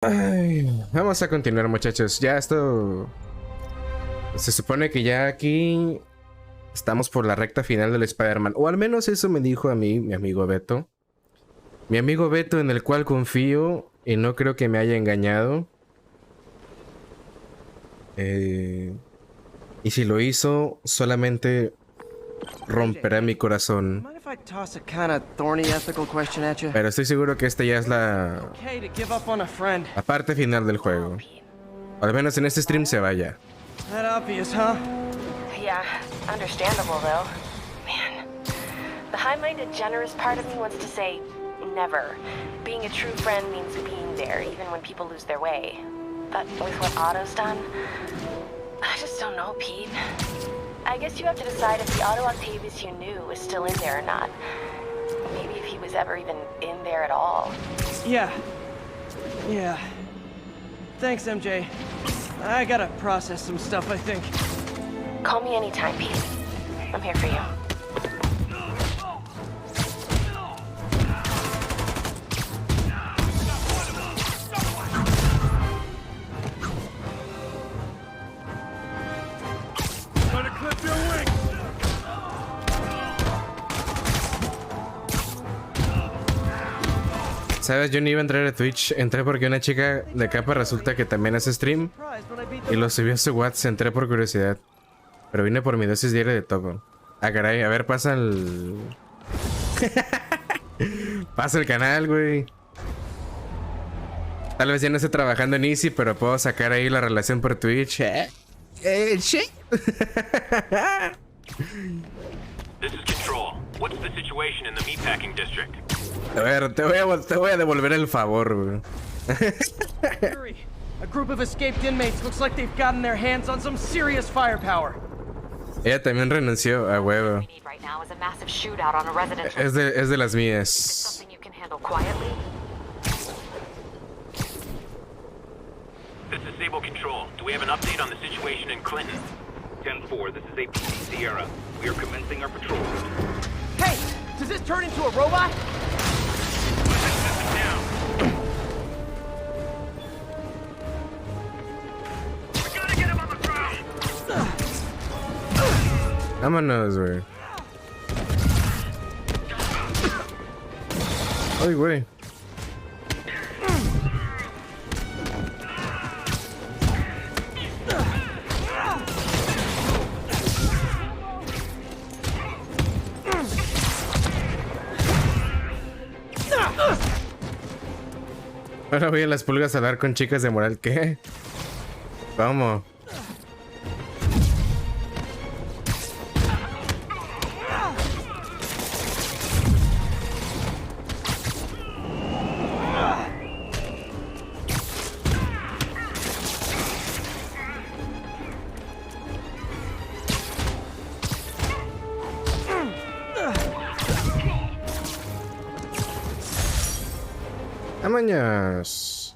Ay, vamos a continuar, muchachos. Ya esto... Se supone que ya aquí estamos por la recta final del Spider-Man. O al menos eso me dijo a mí, mi amigo Beto. Mi amigo Beto, en el cual confío y no creo que me haya engañado. Y si lo hizo, solamente romperá mi corazón. Pero estoy seguro que esta ya es la parte final del juego. O al menos en este stream se vaya. That obvious, huh? Yeah, understandable though. Man, the high-minded, generous part of me wants to say never. Being a true friend means being there, even when people lose their way. But with what Otto's done, I just don't know, Pete. I guess you have to decide if the Otto Octavius you knew is still in there or not. Maybe if he was ever even in there at all. Yeah. Thanks, MJ. I gotta process some stuff, I think. Call me anytime, Pete. I'm here for you. Gonna clip your wings! ¿Sabes? Yo no iba a entrar a Twitch. Entré porque una chica de capa resulta que también hace stream. Y lo subió a su WhatsApp. Entré por curiosidad. Pero vine por mi dosis diaria de toco. Ah, caray. A ver, pasa el... pasa el canal, güey. Tal vez ya no esté trabajando en Easy, pero puedo sacar ahí la relación por Twitch. This is Control. What's the situation in the meatpacking district? A ver, te voy a devolver el favor, güey. A group of escaped inmates looks like they've gotten their hands on some serious firepower. Ella también renunció, a huevo. Right now is a massive shootout on a residential. Es de las mías. Something you can handle quietly. This is Sable Control. Do we have an update on the situation in Clinton? 10-4, this is APC Sierra. We are commencing our patrol. Hey! Does this turn into a robot? Vámonos, güey. Ay, güey. Ahora voy a las pulgas a hablar con chicas de moral. ¿Qué? ¿Cómo? Amañas.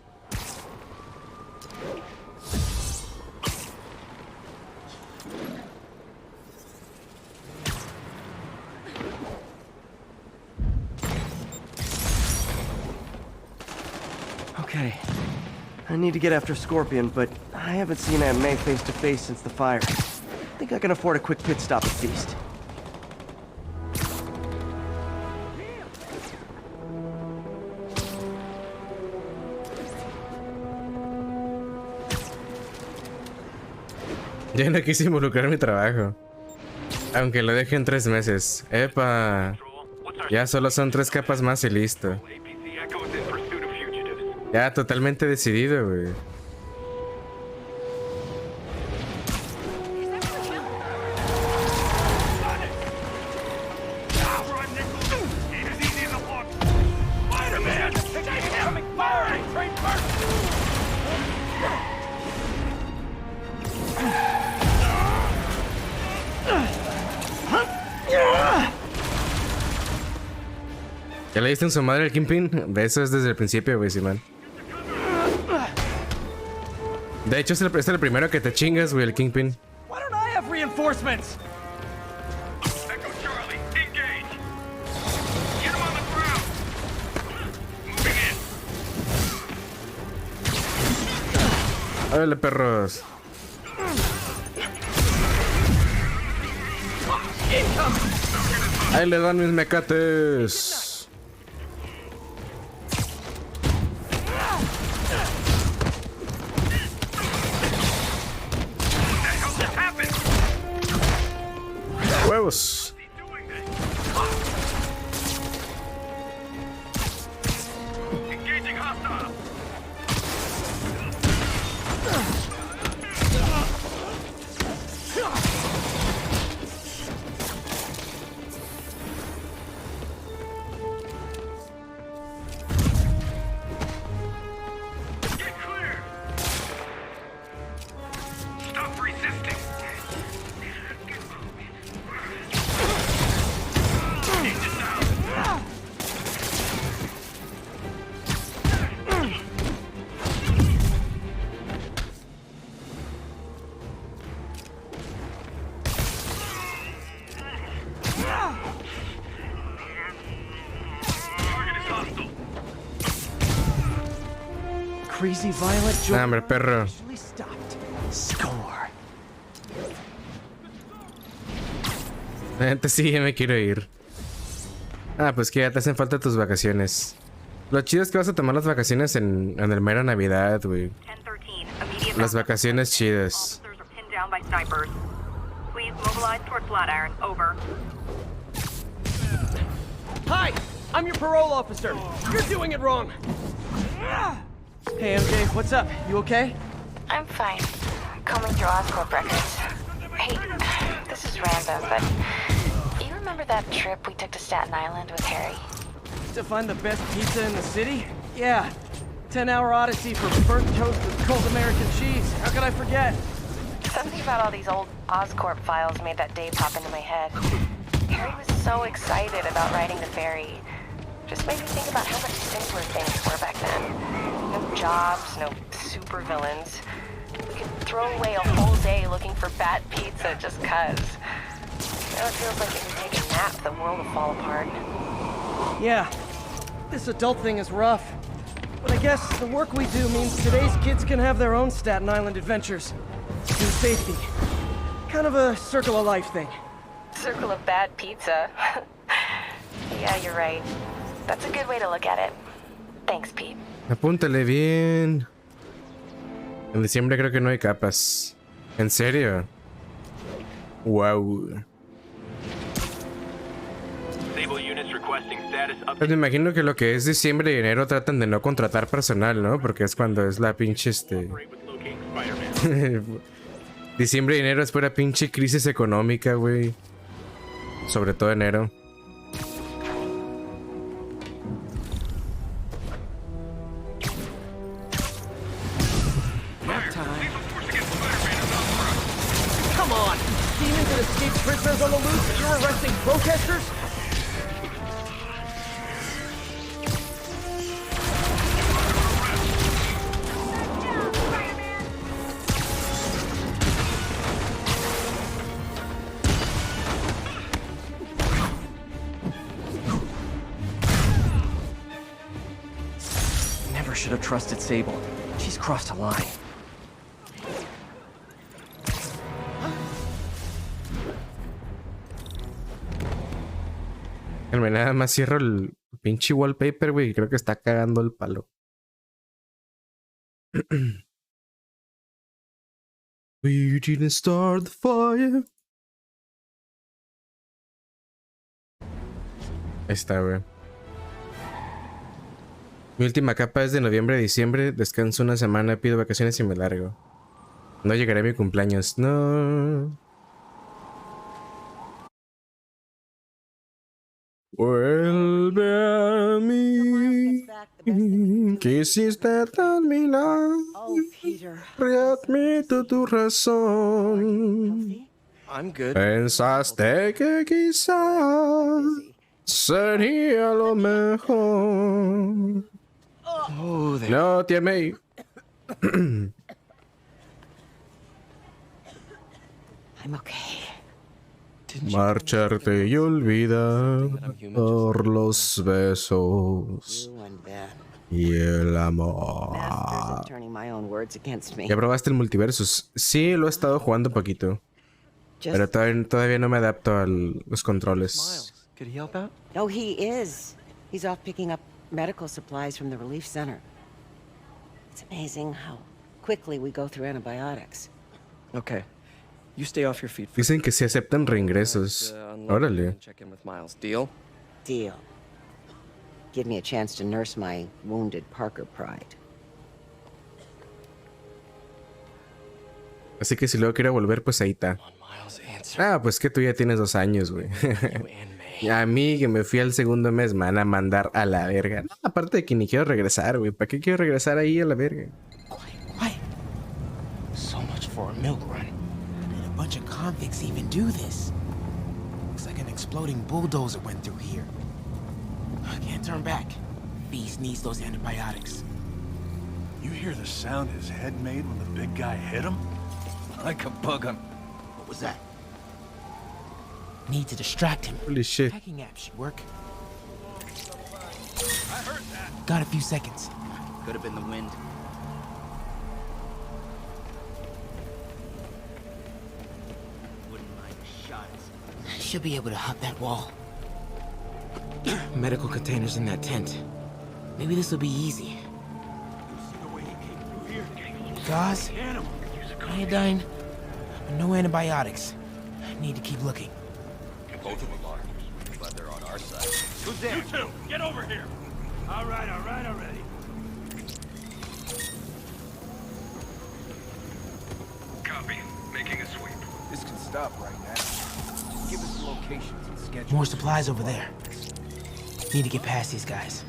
Okay. I need to get after Scorpion, but I haven't seen Aunt May face to face since the fire. I think I can afford a quick pit stop at Feast. Ya no quise involucrar mi trabajo. Aunque lo deje en 3 meses. Epa. Ya solo son 3 capas más y listo. APC Echo is in pursuit of fugitives. Ya totalmente decidido, güey. ¿Ya le diste en su madre al Kingpin? Eso es desde el principio, güey, Simón. De hecho, es el primero que te chingas, güey, el Kingpin. Why don't I have reinforcements? Echo Charlie, engage! Get him on the ground! Moving in! Órale, perros. Ahí le dan mis mecates. Huevos. Engaging hostile. Get clear. Stop resisting. Take this out. Target is hostile. Crazy violent Nah, joke hombre, perro. actually stopped. Score. La gente sí, ya me quiero ir. Ah, pues que ya te hacen falta tus vacaciones. Lo chido es que vas a tomar las vacaciones en el mera Navidad, güey. 1013, immediate Las backup. vacaciones chidas. Officers are pinned down by snipers. Please mobilize toward Flatiron. Over. Hi, I'm your parole officer. You're doing it wrong. Hey, MJ, what's up? You okay? I'm fine. Combing through Oscorp records. Hey, this is random, but you remember that trip we took to Staten Island with Harry? To find the best pizza in the city? Yeah. 10-hour odyssey for burnt toast with cold American cheese. How could I forget? Something about all these old Oscorp files made that day pop into my head. Harry was so excited about riding the ferry. Just made me think about how much simpler things were back then. No jobs, no supervillains. We could throw away a whole day looking for bad pizza just 'cause. Now it feels like if we take a nap, the world will fall apart. Yeah. This adult thing is rough. But I guess the work we do means today's kids can have their own Staten Island adventures. In safety. Kind of a circle of life thing. Circle of bad pizza. Yeah, you're right. That's a good way to look at it. Thanks, Pete. Apúntale bien. En diciembre creo que no hay capas. ¿En serio? Wow. Sable units requesting status Pues me imagino que lo que es diciembre y enero tratan de no contratar personal, ¿no? Porque es cuando es la pinche upgrade with locating Spider-Man. Diciembre y enero es pura pinche crisis económica, güey. Sobre todo enero. Come on! Demons and escaped prisoners on the loose? You're arresting protesters? Never should have trusted Sable. She's crossed a line. Nada más cierro el pinche wallpaper, güey. Creo que está cagando el palo. We didn't start the fire. Ahí está, güey. Mi última capa es de noviembre a diciembre. Descanso una semana, pido vacaciones y me largo. No llegaré a mi cumpleaños. No. Vuelve a mí. Quisiste terminar. Readmito tu razón. I'm good. Pensaste que quizás sería lo mejor. Oh, there. No, tía May. I'm okay. Marcharte y olvidar por los besos. You and Ben. Y el Masters amor. of turning my own words against me. ¿Ya probaste el Multiversus? Sí, lo he estado jugando poquito. Just Pero todavía no me adapto a los controles. Miles, could he help out? no, he is. He's off picking up medical supplies from the relief center. It's amazing how quickly we go through antibiotics. Okay. You stay off your feet for Dicen que se aceptan reingresos. Órale. and check in with Miles. Deal? Deal. Give me a chance to nurse my wounded Parker pride. Así que si luego quiero volver, pues ahí está. Come on, Miles, answer. Ah, pues que tú ya tienes 2 años, güey. You and May. A mí, que me fui al segundo mes, me van a mandar a la verga. No, aparte de que ni quiero regresar, güey. ¿Para qué quiero regresar ahí a la verga? Quiet. So much for a milk run. Did a bunch of convicts even do this? Looks like an exploding bulldozer went through here. I can't turn back. Beast needs those antibiotics. You hear the sound his head made when the big guy hit him? Like a bug on... What was that? Need to distract him. Holy shit. Tracking app should work. Got a few seconds. Could have been the wind. Wouldn't mind a shot. Should be able to hop that wall. Medical containers in that tent. Maybe this will be easy. Gauze, iodine, but no antibiotics. Need to keep looking. Both of them are. But they're on our side. Who's there? You two, get over here! All right, already. Copy. Making a sweep. This can stop right now. Give us the locations and schedule. More supplies over there. Need to get past these guys.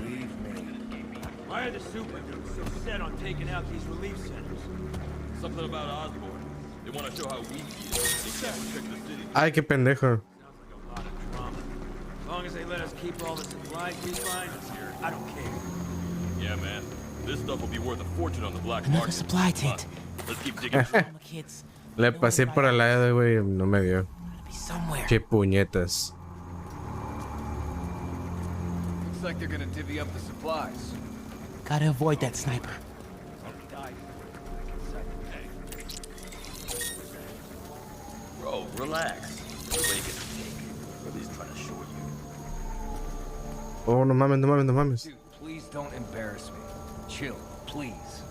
Leave me. Why are the super dudes so set on taking out these relief centers? Something about Osborne. They want to show how weak he is. They can't protect the city. Ay, qué pendejo. Sounds like a lot of drama. As long as they let us keep all the supplies we find here, I don't care. Yeah, man. This stuff will be worth a fortune on the black Another market. supply Come on, tent. let's keep digging. All my kids. Le pasé por al lado, güey. No me dio. Be somewhere. Che puñetas. Looks like they're gonna divvy up the supplies. Gotta avoid that sniper. Bro, relax. The way gets take. Or at least trying to short you. Oh, no mames, no mames, no mames. Dude, please don't embarrass me. Chill, please.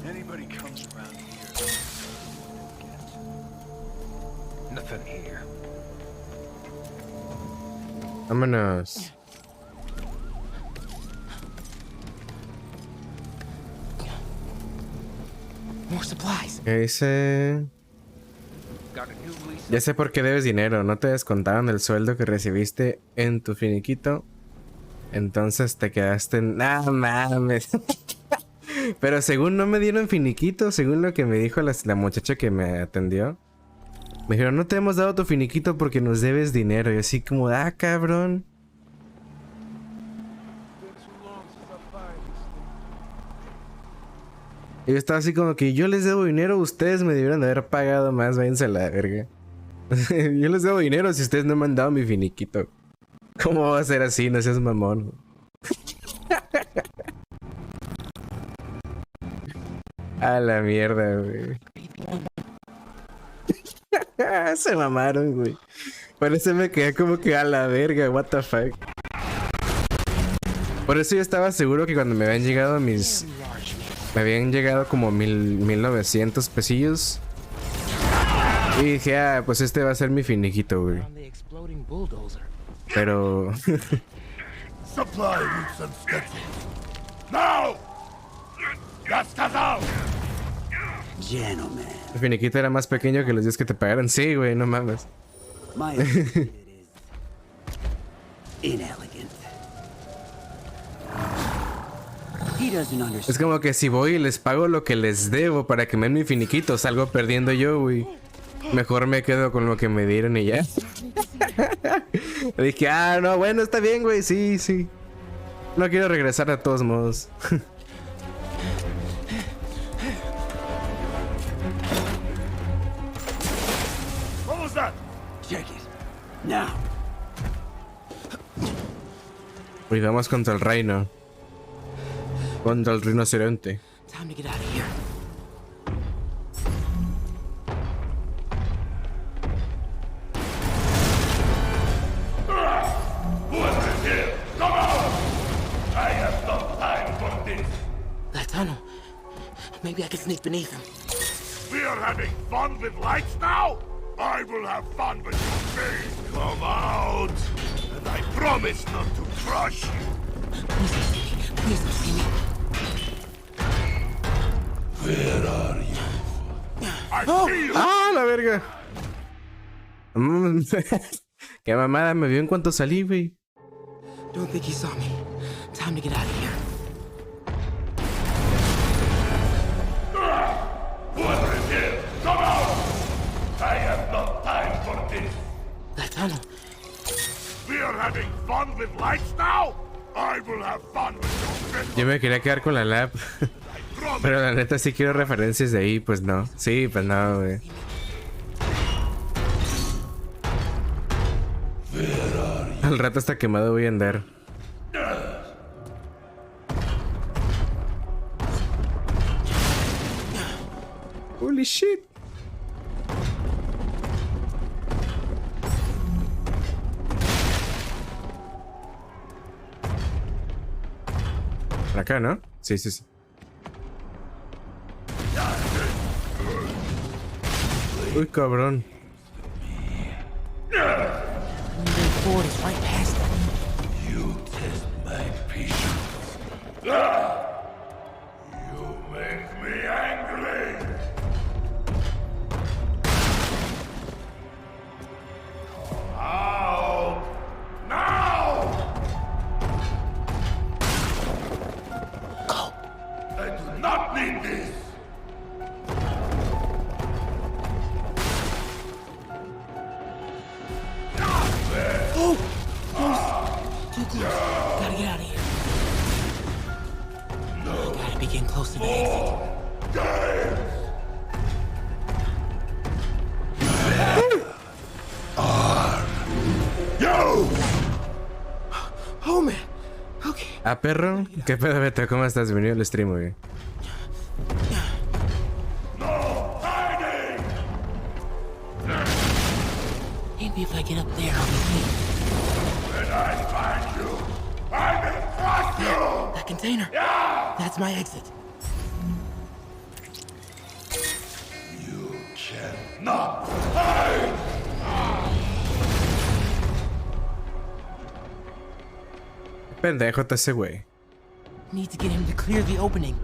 Anybody comes around here. Nothing here. Vámonos. More supplies. ¿Qué dice? Got a new lease. Ya sé por qué debes dinero. No te descontaron el sueldo que recibiste en tu finiquito. Entonces te quedaste en... ¡Ah, mames! Pero según no me dieron finiquito, según lo que me dijo la muchacha que me atendió. Me dijeron, no te hemos dado tu finiquito porque nos debes dinero. Y así como, ah, cabrón. Y yo estaba así como que yo les debo dinero, ustedes me debieron de haber pagado más, váyanse a la verga. Yo les debo dinero si ustedes no me han dado mi finiquito. ¿Cómo va a ser así? No seas mamón. A la mierda, güey. Se mamaron, güey. Por eso me quedé como que a la verga, what the fuck. Por eso yo estaba seguro que cuando me habían llegado mis... Me habían llegado como 1900 pesillos. Y dije, ah, pues este va a ser mi finiquito, güey. Pero... Supply routes and schedule. Now! Gentlemen. El finiquito era más pequeño que los días que te pagaron. Sí, güey, no mames. My associate is inelegant. He doesn't understand. Es como que si voy y les pago lo que les debo para que me den mi finiquito, salgo perdiendo yo, güey. Mejor me quedo con lo que me dieron y ya. Dije, ah, no, bueno, está bien, güey, sí, sí. No quiero regresar de todos modos. Y vamos contra el reino. Contra el rinoceronte. Time to get out of here. That tunnel. Maybe I can sneak beneath him. We are having fun with lights now? I will have fun with your face. Come out, and I promise not to crush you. Please don't see me. Please don't see me. Where are you? I see you. ¡Ah, la verga! Qué mamada, me vio en cuanto salí, güey. Don't think he saw me. Time to get out of here. Whoever is here, come out! I have no time for this. That tunnel. We are having fun with lights now? I will have fun with your face. Yo me quería quedar con la lab. Pero la neta sí quiero referencias de ahí, pues no. Sí, pues no, güey. Al rato está quemado voy a andar. Holy shit. Acá, ¿no? Sí, sí, sí. Uy, cabrón. Forward is right past them. You test my patience. You make me angry. Come out now! Go. I do not need this. Oh! Close. Too close. Gotta get out of here. No. Gotta be getting close to the exit. Yo! Oh, man. Okay. Ah, perro. ¿Qué pedo, Beto? ¿Cómo estás? Bienvenido al stream, güey. No hiding! Maybe if I get up there, I'll be safe. When I find you, I will crush you! That container. Yeah! That's my exit. You cannot hide! Pendejo está ese güey. Need to get him to clear the opening.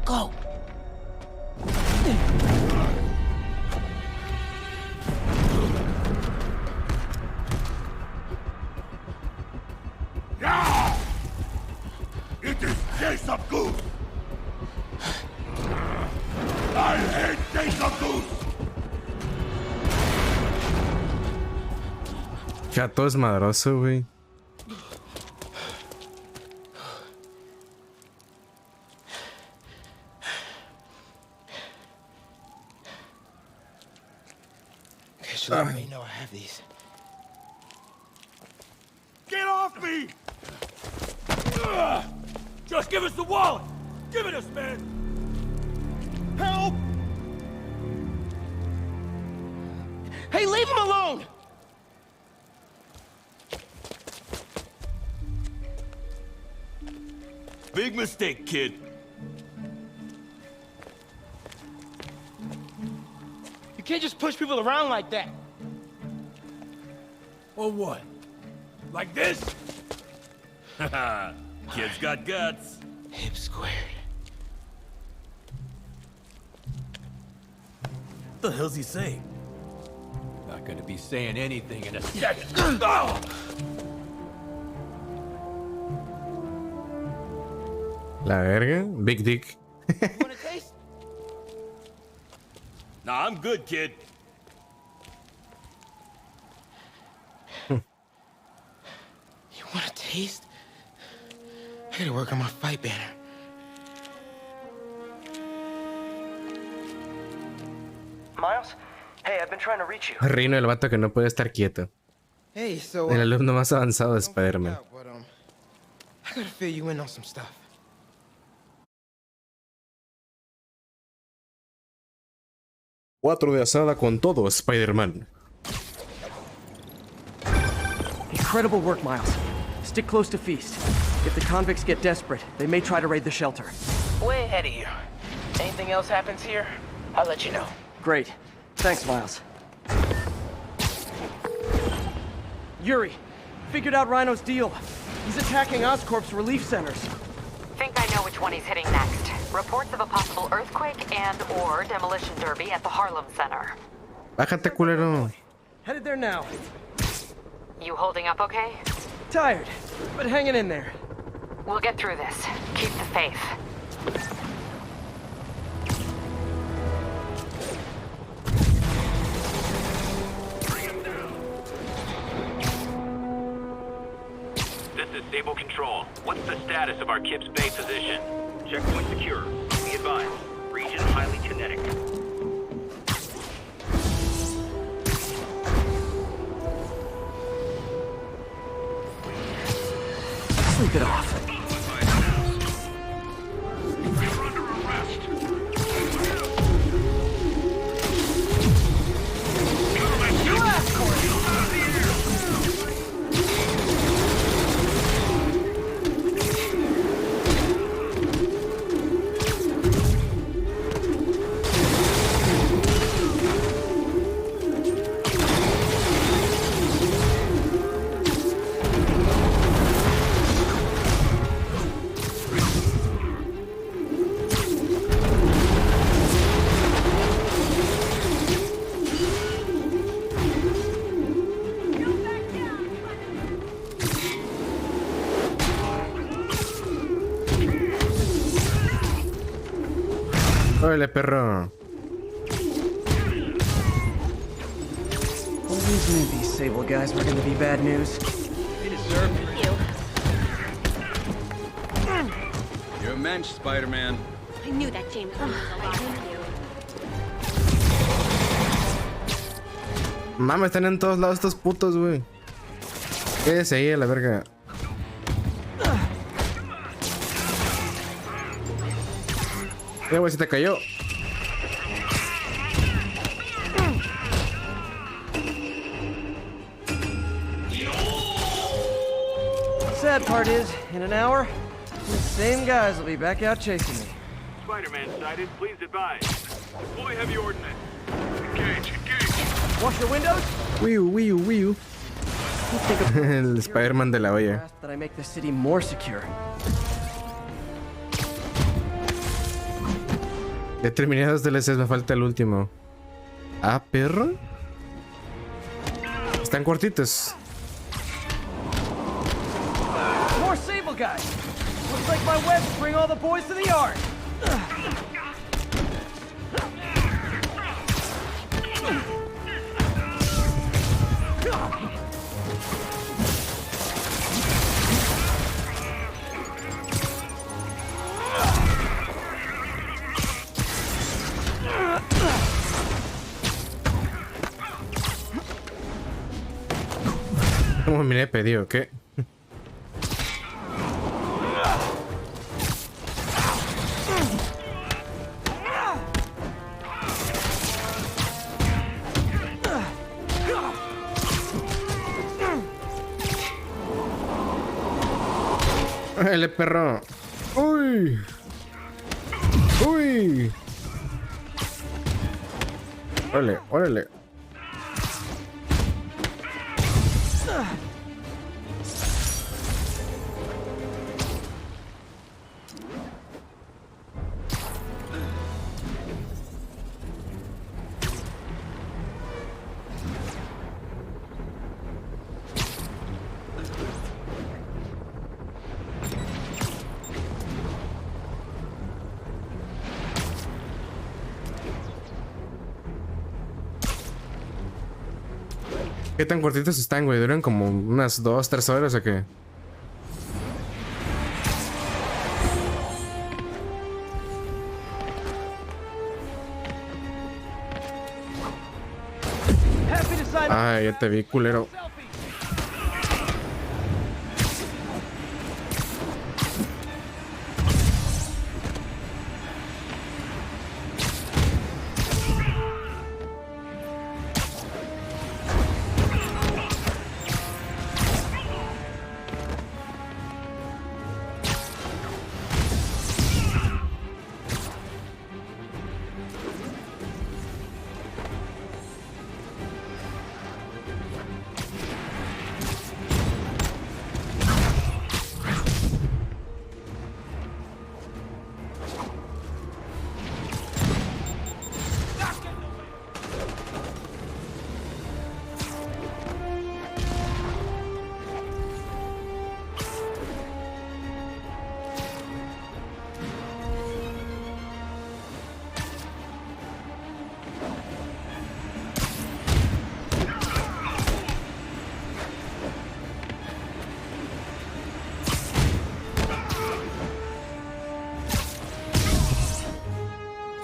Go. It is Case of Goose! I hate Case of Goose! Chato es madroso, güey. Should I already know I have these. Get off me! Just give us the wallet! Give it us, man! Help! Hey, leave him alone! Big mistake, kid. You can't just push people around like that. Or what? Like this? Haha, kid's got guts. Hip squared. What the hell's he saying? Not gonna be saying anything in a second. Oh! La verga. Big dick. Want a taste? Nah, I'm good, kid. You want to taste? I gotta work on my fight banner. Miles? Hey, I've been trying to reach you. Rino, el vato que no puede estar quieto. Hey, so El alumno más avanzado de Spider-Man. I gotta fill you in on some stuff. Cuatro de asada con todo, Spider-Man. Incredible work, Miles. Stick close to Feast. If the convicts get desperate, they may try to raid the shelter. Way ahead of you. Anything else happens here, I'll let you know. Great. Thanks, Miles. Yuri, figured out Rhino's deal. He's attacking Oscorp's relief centers. Think I know which one he's hitting next. Reports of a possible earthquake and/or demolition derby at the Harlem Center. Bájate, culero. Headed there now. You holding up okay? Tired, but hanging in there. We'll get through this. Keep the faith. This is Stable Control. What's the status of our Kip's Bay position? Checkpoint secure. Be advised. Region highly kinetic. Sleep it off. Órale, perro. Always knew these Sable guys were gonna be bad news. They deserve it. You're a mensch, Spider-Man. I knew that James was thank you. Mames, están en todos lados estos putos, güey. Quédese ahí a la verga. Güey, se te cayó. Sad part is, in an hour, these same guys will be back out chasing me. Spider-Man sighted. Please advise. Deploy heavy ordnance. Engage. Engage. Wash your windows? Wiu. El Spider-Man de la olla. That I make the city more secure. Ya terminé dos DLCs, me falta el último. Ah, perro. Están cortitos. More Sable guys. Looks like my webs bring all the boys to the yard. ¿Cómo me le he pedido? ¿Qué? ¡Órale, perro! ¡Uy! ¡Uy! ¡Órale! ¿Qué tan cortitos están, güey? ¿Duran como unas 2-3 horas o qué? Ay, ya te vi, culero.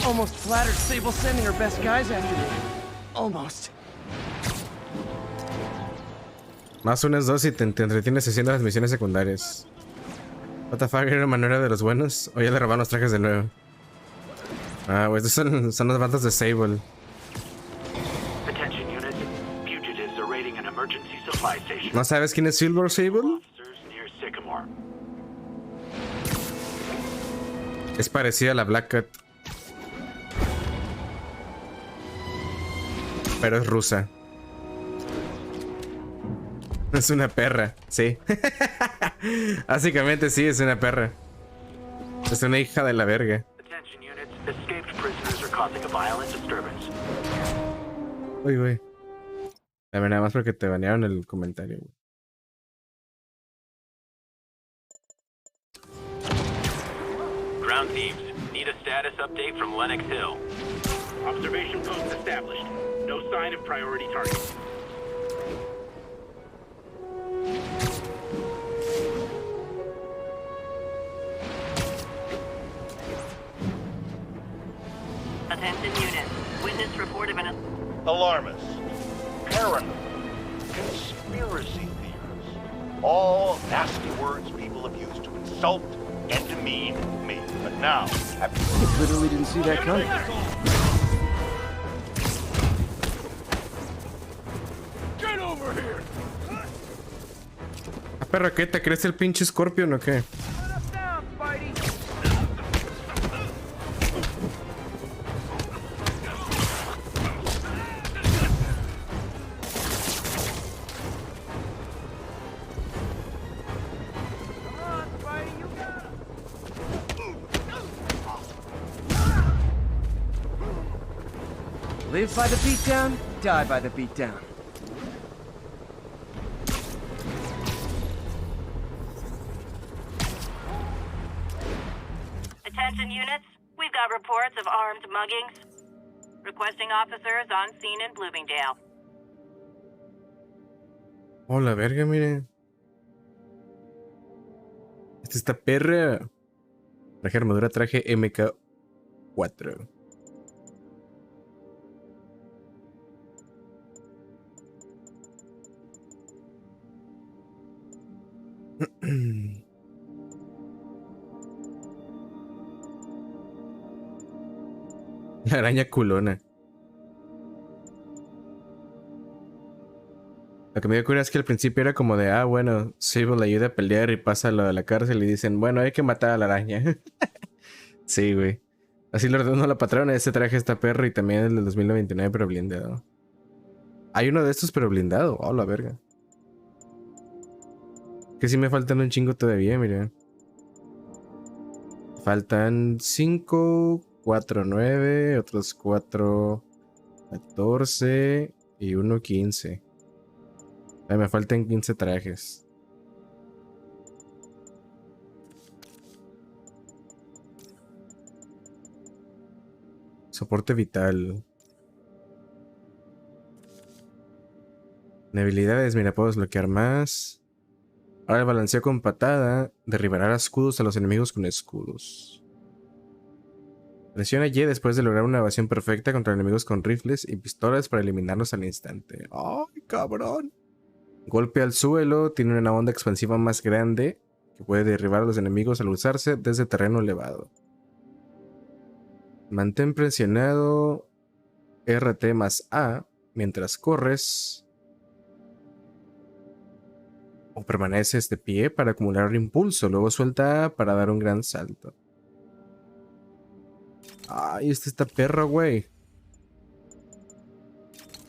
Almost flattered Sable sending her best guys after me. Almost. Más unas dos y te entretienes haciendo las misiones secundarias. What the fuck, ¿era manera de los buenos? O ya le robaron los trajes de nuevo. Ah, pues estos son las bandas de Sable. Attention units. Fugitives are raiding an emergency supply station. ¿No sabes quién es Silver Sable? Officers near Sycamore. Es parecida a la Black Cat. Pero es rusa. Es una perra, sí. Básicamente sí, es una perra. Es una hija de la verga. Attention units. Escaped prisoners are causing a violent disturbance. Uy, güey. A ver, nada más porque te banearon el comentario, güey. Ground teams, need a status update from Lennox Hill. Observation post established. No sign of priority target. Attention units. Witness report of an... Alarmists, paranoid, conspiracy theorists. All nasty words people have used to insult and demean me. But now, I literally didn't see that coming. get over here! Ah, perro, ¿qué? ¿Te crees el pinche Scorpion o qué? Live by the beatdown, die by the beatdown. Attention units. We've got reports of armed muggings. Requesting officers on scene in Bloomingdale. Oh, la verga, mire. Esta perra. Traje armadura, traje MK4. La araña culona. Lo que me dio cura es que al principio era como de, bueno, Sable le ayuda a pelear y pasa lo de la cárcel y dicen, bueno, hay que matar a la araña. Sí, güey. Así le ordenó la patrona. Ese traje está perro y también el del 2099, pero blindado. Hay uno de estos, pero blindado. Oh, la verga. Que sí me faltan un chingo todavía, mira. Faltan 5, 4, 9, otros 4, 14 y 1, 15. Me faltan 15 trajes. Soporte vital. En habilidades, mira, puedo desbloquear más. Ahora el balanceo con patada derribará escudos a los enemigos con escudos. Presiona Y después de lograr una evasión perfecta contra enemigos con rifles y pistolas para eliminarlos al instante. ¡Ay, cabrón! Golpe al suelo. Tiene una onda expansiva más grande que puede derribar a los enemigos al usarse desde terreno elevado. Mantén presionado RT más A mientras corres. O permaneces de pie para acumular impulso. Luego suelta A para dar un gran salto. Ay, este está perro, güey.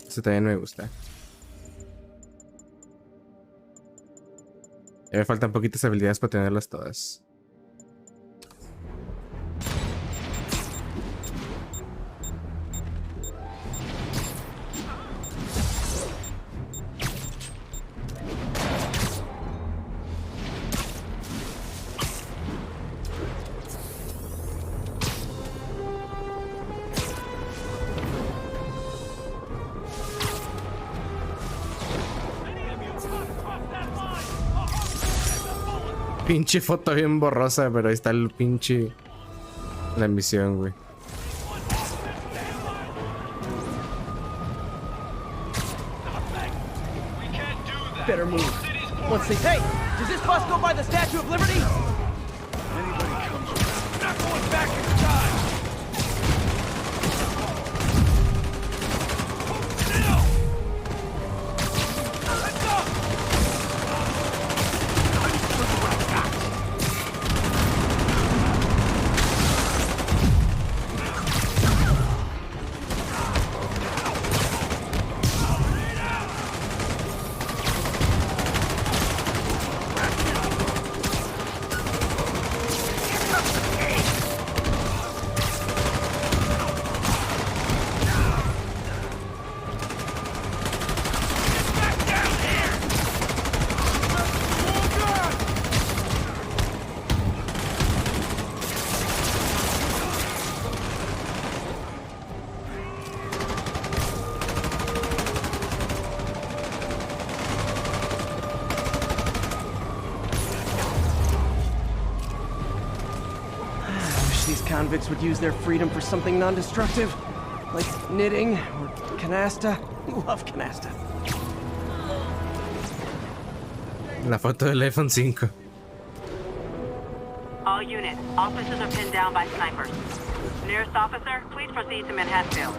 Este también me gusta. Ya me faltan poquitas habilidades para tenerlas todas. Pinche foto bien borrosa, pero ahí está el pinche... La misión, güey. Better move. Once they... Hey! Does this bus go by the Statue of Liberty? Anybody comes around, not going back in time! Convicts would use their freedom for something non-destructive, like knitting or canasta. Love canasta. La foto del iPhone 5. All units, officers are pinned down by snipers. Nearest officer, please proceed to Manhattanville.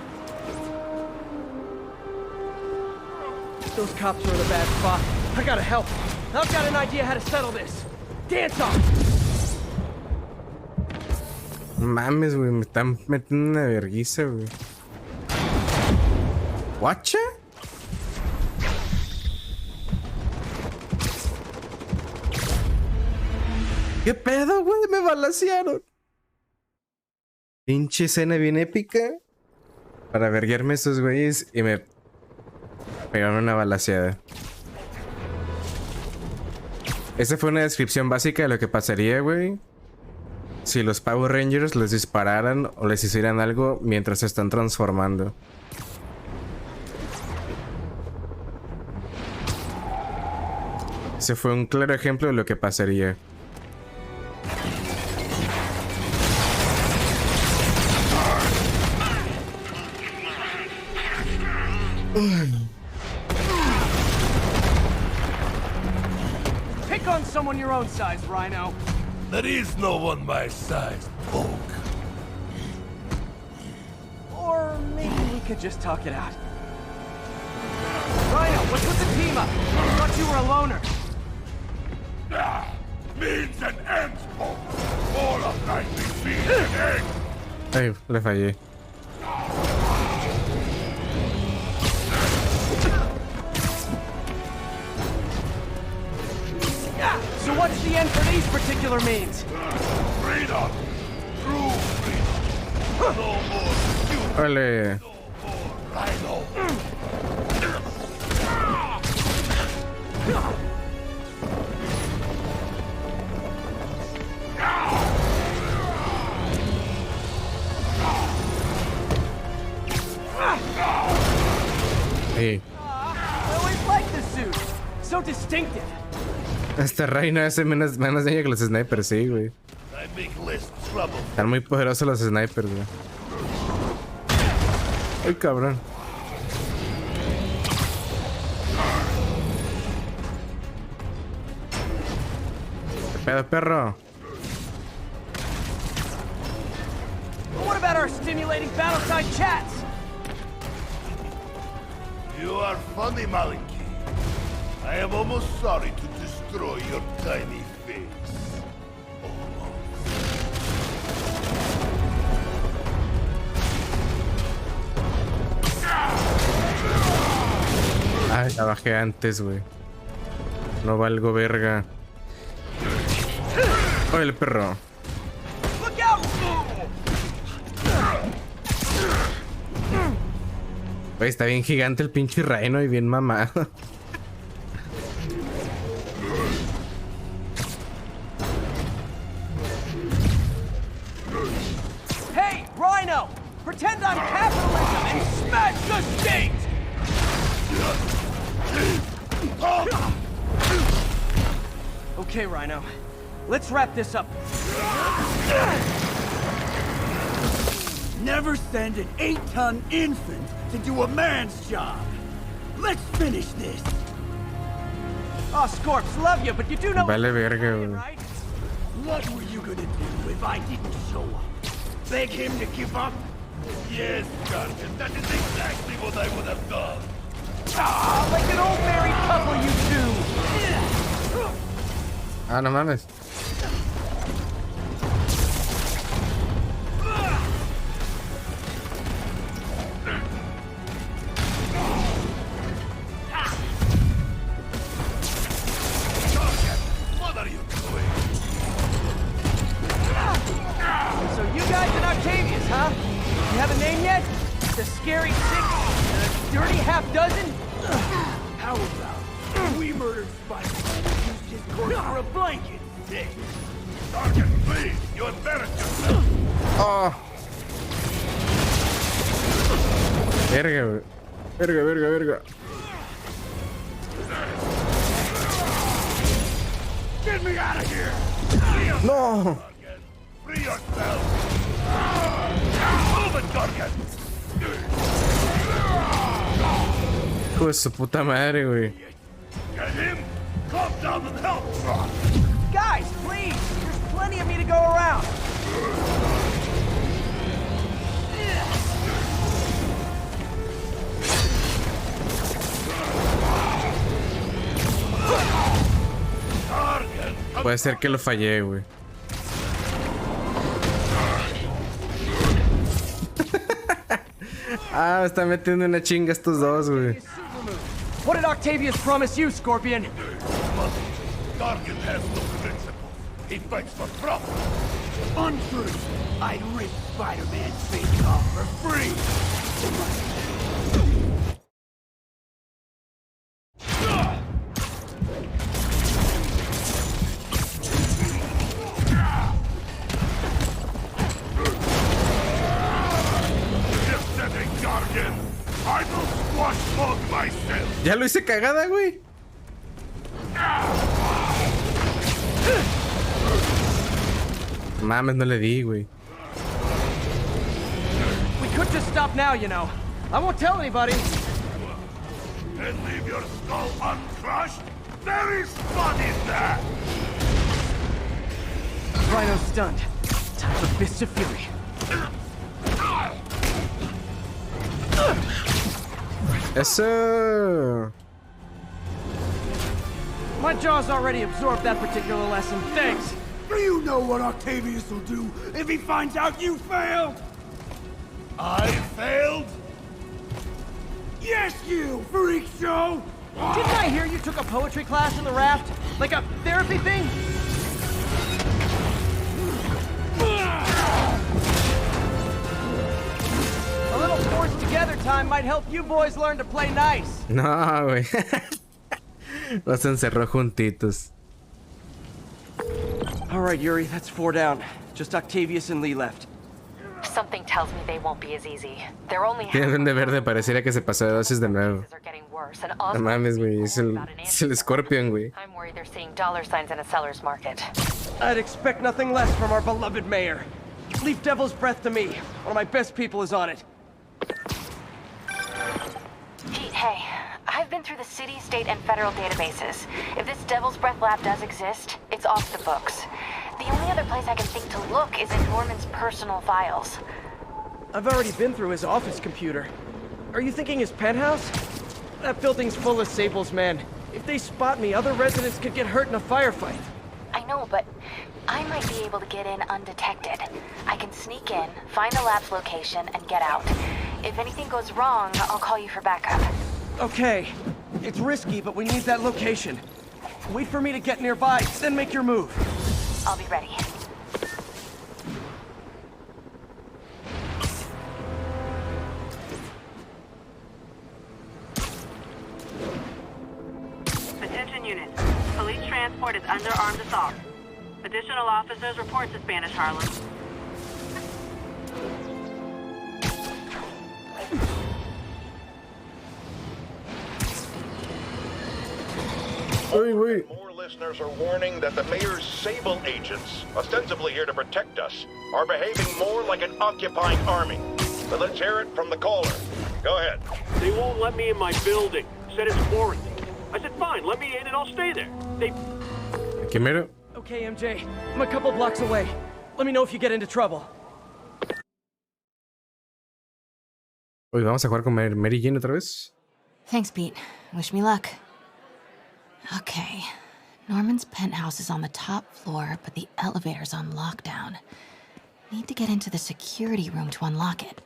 Those cops are in a bad spot. I gotta help. I've got an idea how to settle this. Dance off! Mames, güey, me están metiendo una verguiza, güey. ¿Guacha? ¿Qué pedo, güey? Me balacearon. Pinche escena bien épica para verguiarme a estos güeyes y me pegaron una balaceada. Esa fue una descripción básica de lo que pasaría, güey, si los Power Rangers les dispararan o les hicieran algo mientras se están transformando. Ese fue un claro ejemplo de lo que pasaría. Pick on someone your own size, Rhino. There is no one my size, Bulk. Or maybe we could just talk it out. Rhino, what's with the team up? I thought you were a loner. Means and ends, Bulk. All of nightly means and ends. Ay, le fallé. So what's the end for these particular means? Freedom! True freedom! No more you! Órale. No more Rhino! Sí. I always liked this suit. So distinctive. Este Reina hace menos daño que los snipers, sí, güey. I Están muy poderosos los snipers, güey. Ay, cabrón. ¿Qué pedo, perro? What about our stimulating battleside chats? You are funny, Malinki. I am almost sorry to destroy your tiny face. Ay, la bajé antes, güey. No valgo verga. Oye, el perro. Güey, está bien gigante el pinche reino y bien mamado. Hey, Rhino! Pretend I'm capitalism and smash the state! Okay, Rhino. Let's wrap this up. Never send an 8-ton infant to do a man's job. Let's finish this. Oh, Scorps, love you, but you do know. Vale verga, güey. Right? What were you gonna do if I didn't show up? Beg him to give up? Yes, Guardian, that is exactly what I would have done. Ah, like an old married couple, you two. Ah, no mames. So you guys in Octavius, huh? You have a name yet? The Scary Six? The Dirty Half Dozen? How about we murdered Spider-Man and used his corpse for a blanket? Sergeant, please, you embarrassed yourself. Oh. Verga, güey. Verga, verga, verga. Get me out of here! No. Free yourself! Move it, Guardian! Hijo de su puta madre, güey. Get him! Calm down and help! Guys, please! There's plenty of me to go around. Puede ser que lo fallé, güey. Ah, me están metiendo una chinga estos dos, güey. What did Octavius promise you, Scorpion? Guardian has no principles. He fights for profit. Untrue. I'd rip Spider-Man's face off for free. Ya lo hice cagada, güey. Mames, no le di, güey. We could just stop now, you know. I won't tell anybody. And leave your skull uncrushed? There is fun in that! Rhino's stunned. Time for Fists of Fury. Eso. My jaw's already absorbed that particular lesson. Thanks. Do you know what Octavius will do if he finds out you failed? I failed? Yes, you, freak show! Didn't I hear you took a poetry class in the raft? Like a therapy thing? A little forced together time might help you boys learn to play nice. No, güey. Los encerró juntitos. All right, Yuri, that's 4 down. Just Octavius and Lee left. Something tells me they won't be as easy. They're only Tiene de verde, pareciera que se pasó de dosis de nuevo. No mames, güey, es el Scorpion, güey. I'm worried they're seeing dollar signs in a seller's market. I'd expect nothing less from our beloved mayor. Leave Devil's Breath to me. One of my best people is on it. Pete, hey. I've been through the city, state, and federal databases. If this Devil's Breath lab does exist, it's off the books. The only other place I can think to look is in Norman's personal files. I've already been through his office computer. Are you thinking his penthouse? That building's full of Sable's men. If they spot me, other residents could get hurt in a firefight. I know, but I might be able to get in undetected. I can sneak in, find the lab's location, and get out. If anything goes wrong, I'll call you for backup. Okay. It's risky, but we need that location. Wait for me to get nearby, then make your move. I'll be ready. Attention units. Police transport is under armed assault. Additional officers report to Spanish Harlem. More listeners are warning that the mayor's Sable agents, ostensibly here to protect us, are behaving more like an occupying army. But let's hear it from the caller. Go ahead. They won't let me in my building. Said it's quarantine. I said, fine, let me in and I'll stay there. They... ¿Qué mero? Okay, MJ. I'm a couple blocks away. Let me know if you get into trouble. Hoy vamos a jugar con Mary Jane otra vez. Thanks, Pete. Wish me luck. Okay. Norman's penthouse is on the top floor, but the elevator's on lockdown. Need to get into the security room to unlock it.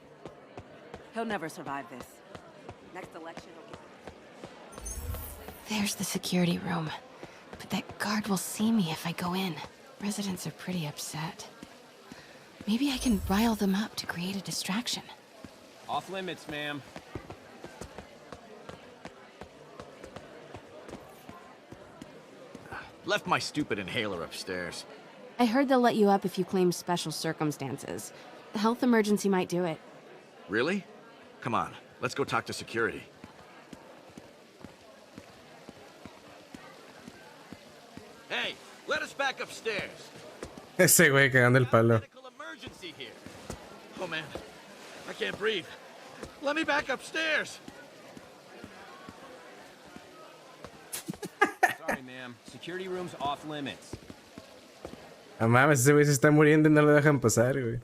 He'll never survive this. Next election, he'll get... There's the security room. But that guard will see me if I go in. Residents are pretty upset. Maybe I can rile them up to create a distraction. Off limits, ma'am. Left my stupid inhaler upstairs. I heard they'll let you up if you claim special circumstances. The health emergency might do it. Really? Come on, let's go talk to security. Hey, let us back upstairs. Ese güey cagando el palo. Emergency here. Oh man, I can't breathe. Let me back upstairs. Sorry, ma'am. Security room's off limits. No mames, ese güey se está muriendo y no lo dejan pasar, güey.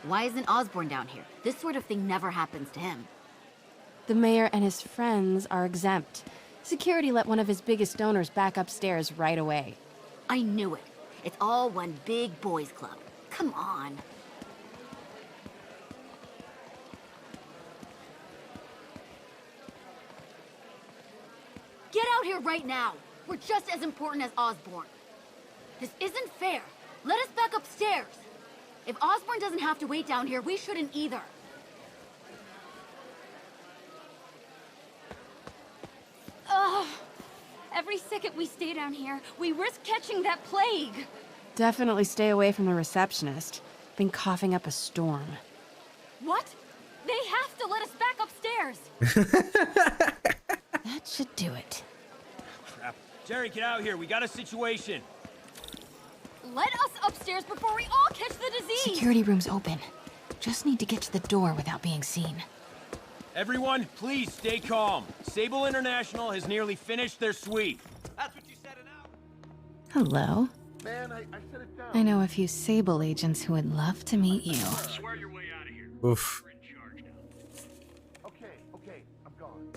Why isn't Osborn down here? This sort of thing never happens to him. The mayor and his friends are exempt. Security let one of his biggest donors back upstairs right away. I knew it. It's all one big boys club. Come on. Get out here right now. We're just as important as Osborn. This isn't fair. Let us back upstairs. If Osborn doesn't have to wait down here, we shouldn't either. Ugh. Every second we stay down here, we risk catching that plague. Definitely stay away from the receptionist. Been coughing up a storm. What? They have to let us back upstairs. That should do it. Crap. Jerry, get out here. We got a situation. Let us upstairs before we all catch the disease. Security room's open. Just need to get to the door without being seen. Everyone, please stay calm. Sable International has nearly finished their sweep. That's what you said it out. Hello. Man, I said it down. I know a few Sable agents who would love to meet you. Swear your way out of here. Oof. We're in charge now. Okay, I'm gone.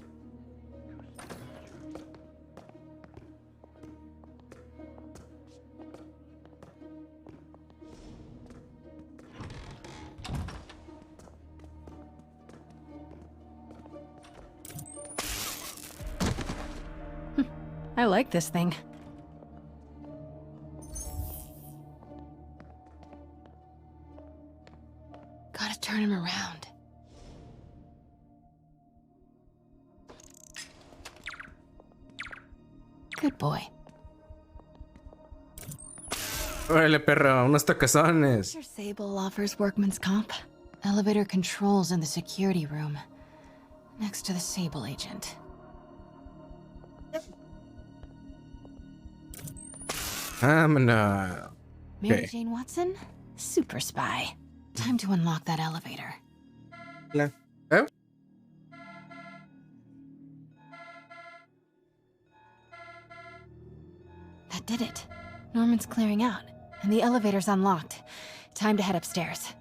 I like this thing. Gotta turn him around. Good boy. Órale, perro, unos toquezones. Mr. Sable offers workman's comp. Elevator controls in the security room. Next to the Sable agent. No. Mary Jane Watson? Super spy. Time to unlock that elevator. Oh? That did it. Norman's clearing out, and the elevator's unlocked. Time to head upstairs.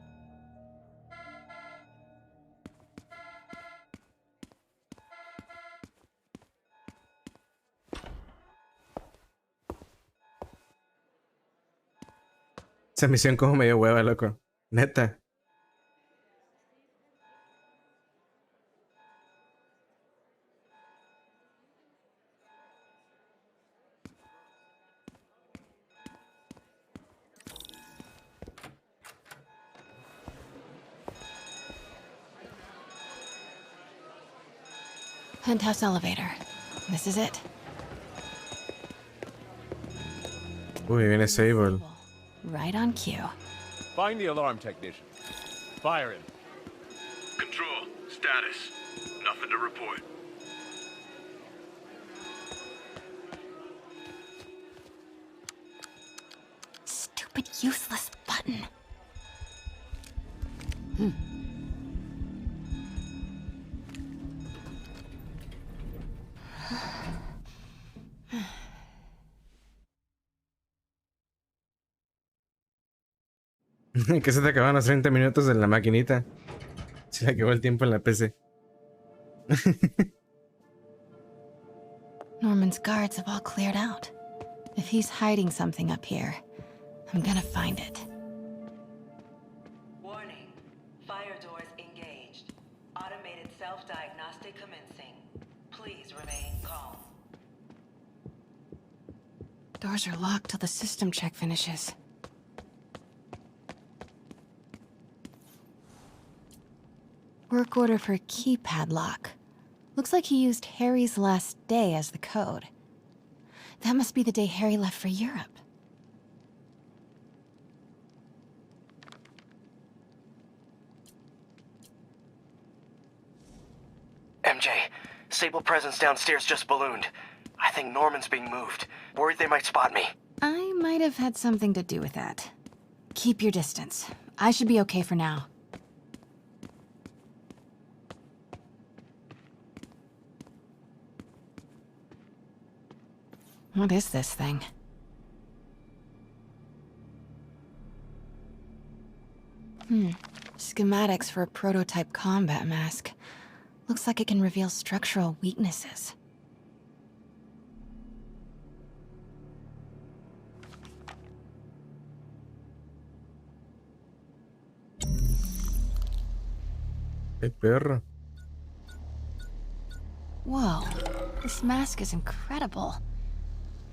Esa misión como medio hueva, loco. Neta. Penthouse elevator. This is it. Uy, viene Sable. Right on cue. Find the alarm technician. Fire him. Control. Status. Nothing to report. Stupid, useless button. Que se te acaban los 30 minutos en la maquinita. Se le acabó el tiempo en la PC. Norman's guards have all cleared out. If he's hiding something up here, I'm gonna find it. Warning. Fire doors engaged. Automated self-diagnostic commencing. Please remain calm. Doors are locked till the system check finishes. Work order for a keypad lock. Looks like he used Harry's last day as the code. That must be the day Harry left for Europe. MJ, Sable presence downstairs just ballooned. I think Norman's being moved. Worried they might spot me. I might have had something to do with that. Keep your distance. I should be okay for now. What is this thing? Schematics for a prototype combat mask. Looks like it can reveal structural weaknesses. ¡Qué perro! Whoa, this mask is incredible.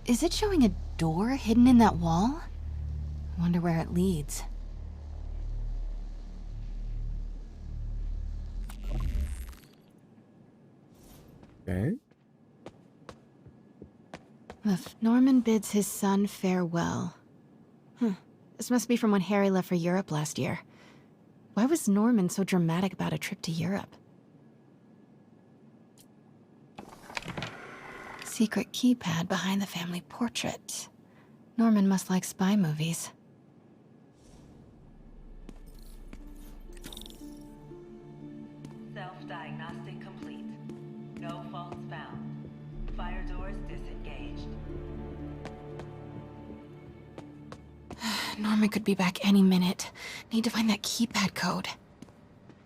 Is it showing a door hidden in that wall? I wonder where it leads. Okay. Norman bids his son farewell. This must be from when Harry left for Europe last year. Why was Norman so dramatic about a trip to Europe? Secret keypad behind the family portrait. Norman must like spy movies. Self-diagnostic complete. No faults found. Fire doors disengaged. Norman could be back any minute. Need to find that keypad code.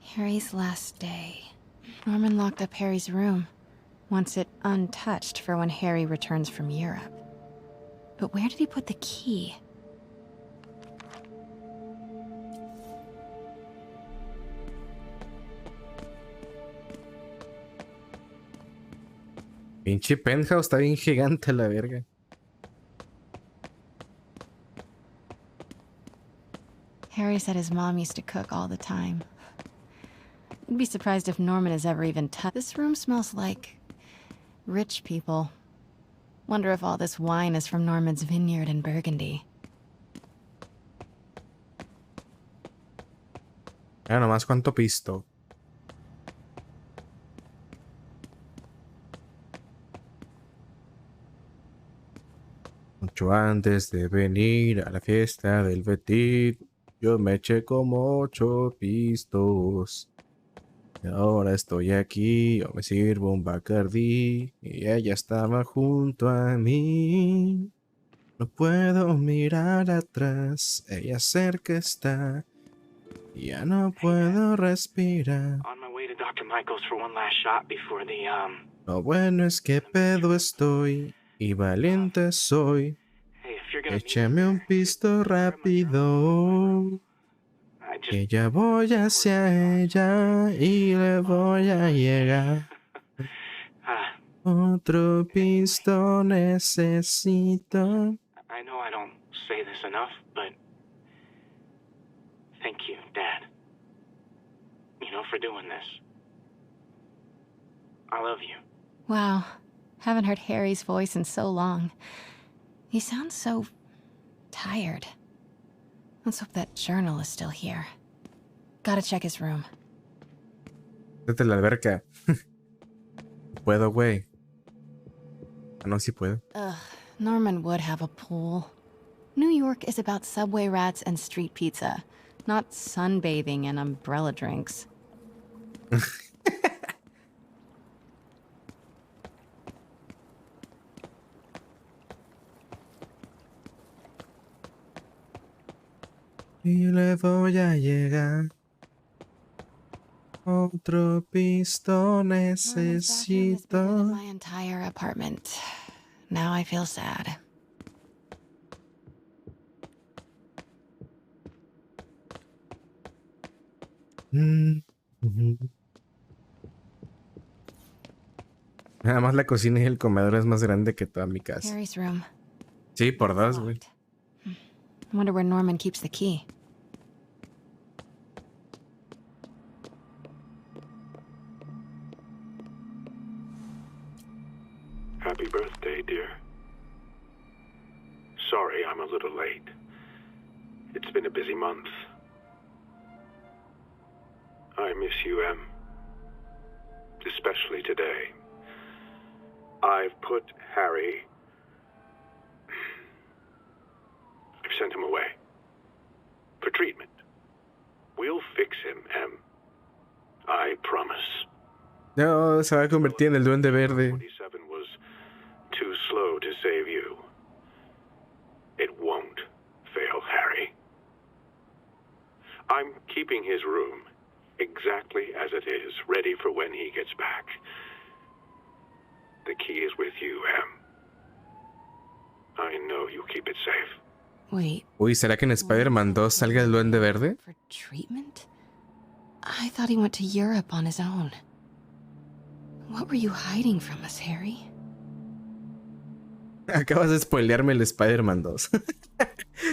Harry's last day. Norman locked up Harry's room. Wants it untouched for when Harry returns from Europe. But where did he put the key? Pinche penthouse está bien gigante la verga. Harry said his mom used to cook all the time. I'd be surprised if Norman has ever even touched. This room smells like rich people. Wonder if all this wine is from Norman's vineyard in Burgundy. Ya nomás cuánto pisto. Mucho antes de venir a la fiesta del Petit, yo me eché como 8 pistos. Y ahora estoy aquí, yo me sirvo un Bacardí y ella estaba junto a mí. No puedo mirar atrás, ella cerca está. Ya no puedo respirar. On my way to Dr. Michael's for one last shot before the, Lo bueno es que pedo estoy y valiente soy. Hey, if you're gonna Échame un pisto rápido. Que ya voy hacia ella y le voy a llegar. Otro pisto necesito. I know I don't say this enough, but thank you, Dad. You know, for doing this. I love you. Wow. Haven't heard Harry's voice in so long. He sounds so tired. Let's hope that journal is still here. Gotta check his room. Vete a la alberca. Puedo, güey. Ah, no, sí puedo. Ugh, Norman would have a pool. New York is about subway rats and street pizza, not sunbathing and umbrella drinks. Y le voy a llegar. Otro pisto necesito. My entire apartment. Now I feel sad. Nada más la cocina y el comedor es más grande que toda mi casa. Harry's room. Sí, por dos, güey. I wonder where Norman keeps the key. Happy birthday, dear. Sorry I'm a little late. It's been a busy month. I miss you, Em. Especially today. I've put Harry... I've sent him away. For treatment. We'll fix him, Em. I promise. No, se va a convertir en el Duende Verde. 27 was too slow to save you. It won't fail, Harry. I'm keeping his room exactly as it is, ready for when he gets back. The key is with you, Em. I know you keep it safe. Wait. Uy, ¿será que en Spider-Man 2 salga el Duende Verde? For treatment? I thought he went to Europe on his own. What were you hiding from us, Harry? Acabas de spoilearme el Spider-Man 2.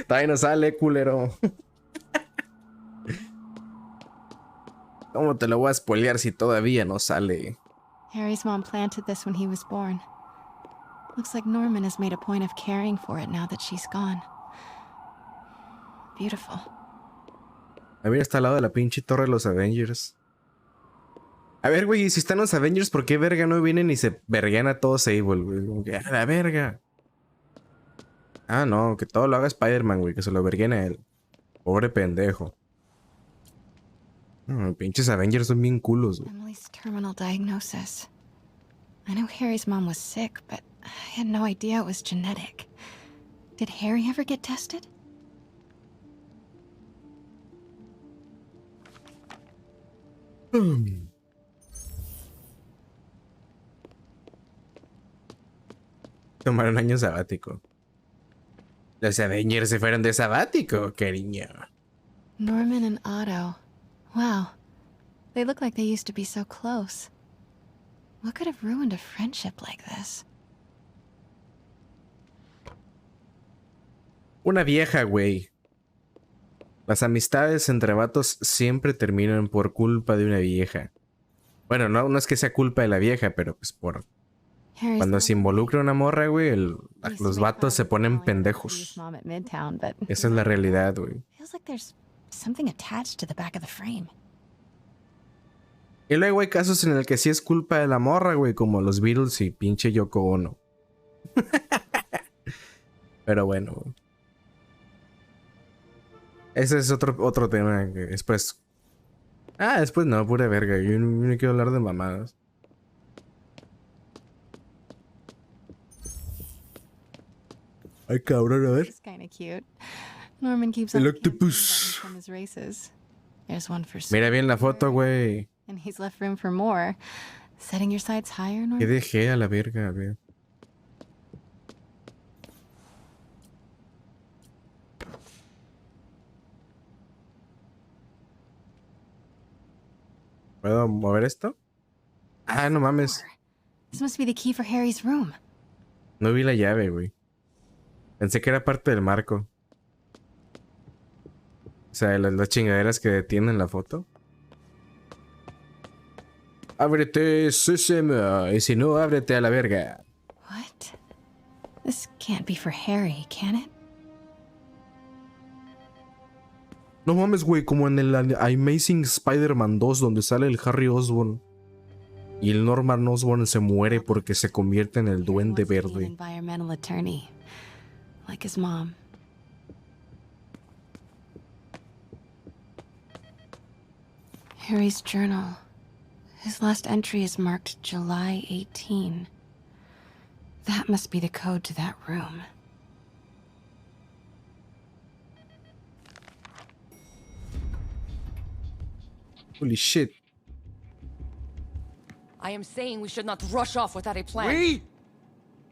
Todavía no sale, culero. ¿Cómo te lo voy a spoilear si todavía no sale? Harry's mom planted this when he was born. Looks like Norman has made a point of caring for it now that she's gone. Beautiful. A ver, está al lado de la pinche torre de los Avengers. A ver, güey, si están los Avengers, ¿por qué verga no vienen y se verguean a todos Sable, güey? Como que, ¡a la verga! Ah, no, que todo lo haga Spider-Man, güey, que se lo verguen a él. Pobre pendejo. Pinches Avengers son bien culos, güey. Emily's terminal diagnosis. I know Harry's mom was sick, but I had no idea it was genetic. Did Harry ever get tested? Tomar un año sabático. Los Avengers se fueron de sabático, cariño. Norman and Otto. Wow. They look like they used to be so close. What could have ruined a friendship like this? Una vieja, güey. Las amistades entre vatos siempre terminan por culpa de una vieja. Bueno, no es que sea culpa de la vieja, pero pues por Cuando se involucra una morra, güey, los vatos se ponen pendejos. Esa es la realidad, güey. Y luego hay casos en el que sí es culpa de la morra, güey, como los Beatles y pinche Yoko Ono. Pero bueno, güey. Ese es otro tema que después... después no, pura verga. Yo no quiero hablar de mamadas. Ay, cabrón, a ver. El octopus. Mira bien la foto, güey. ¿Qué dejé a la verga, güey? ¿Puedo mover esto? Ah, no mames. No vi la llave, güey. Pensé que era parte del marco. O sea, las chingaderas que detienen la foto. Ábrete, Susema. Y si no, ábrete a la verga. What? This can't be for Harry, can it? No mames, güey, como en el Amazing Spider-Man 2, donde sale el Harry Osborn. Y el Norman Osborn se muere porque se convierte en el Duende Verde. Environmental attorney, like his mom. Harry's journal. His last entry is marked July 18. That must be the code to that room. Holy shit. I am saying we should not rush off without a plan. We?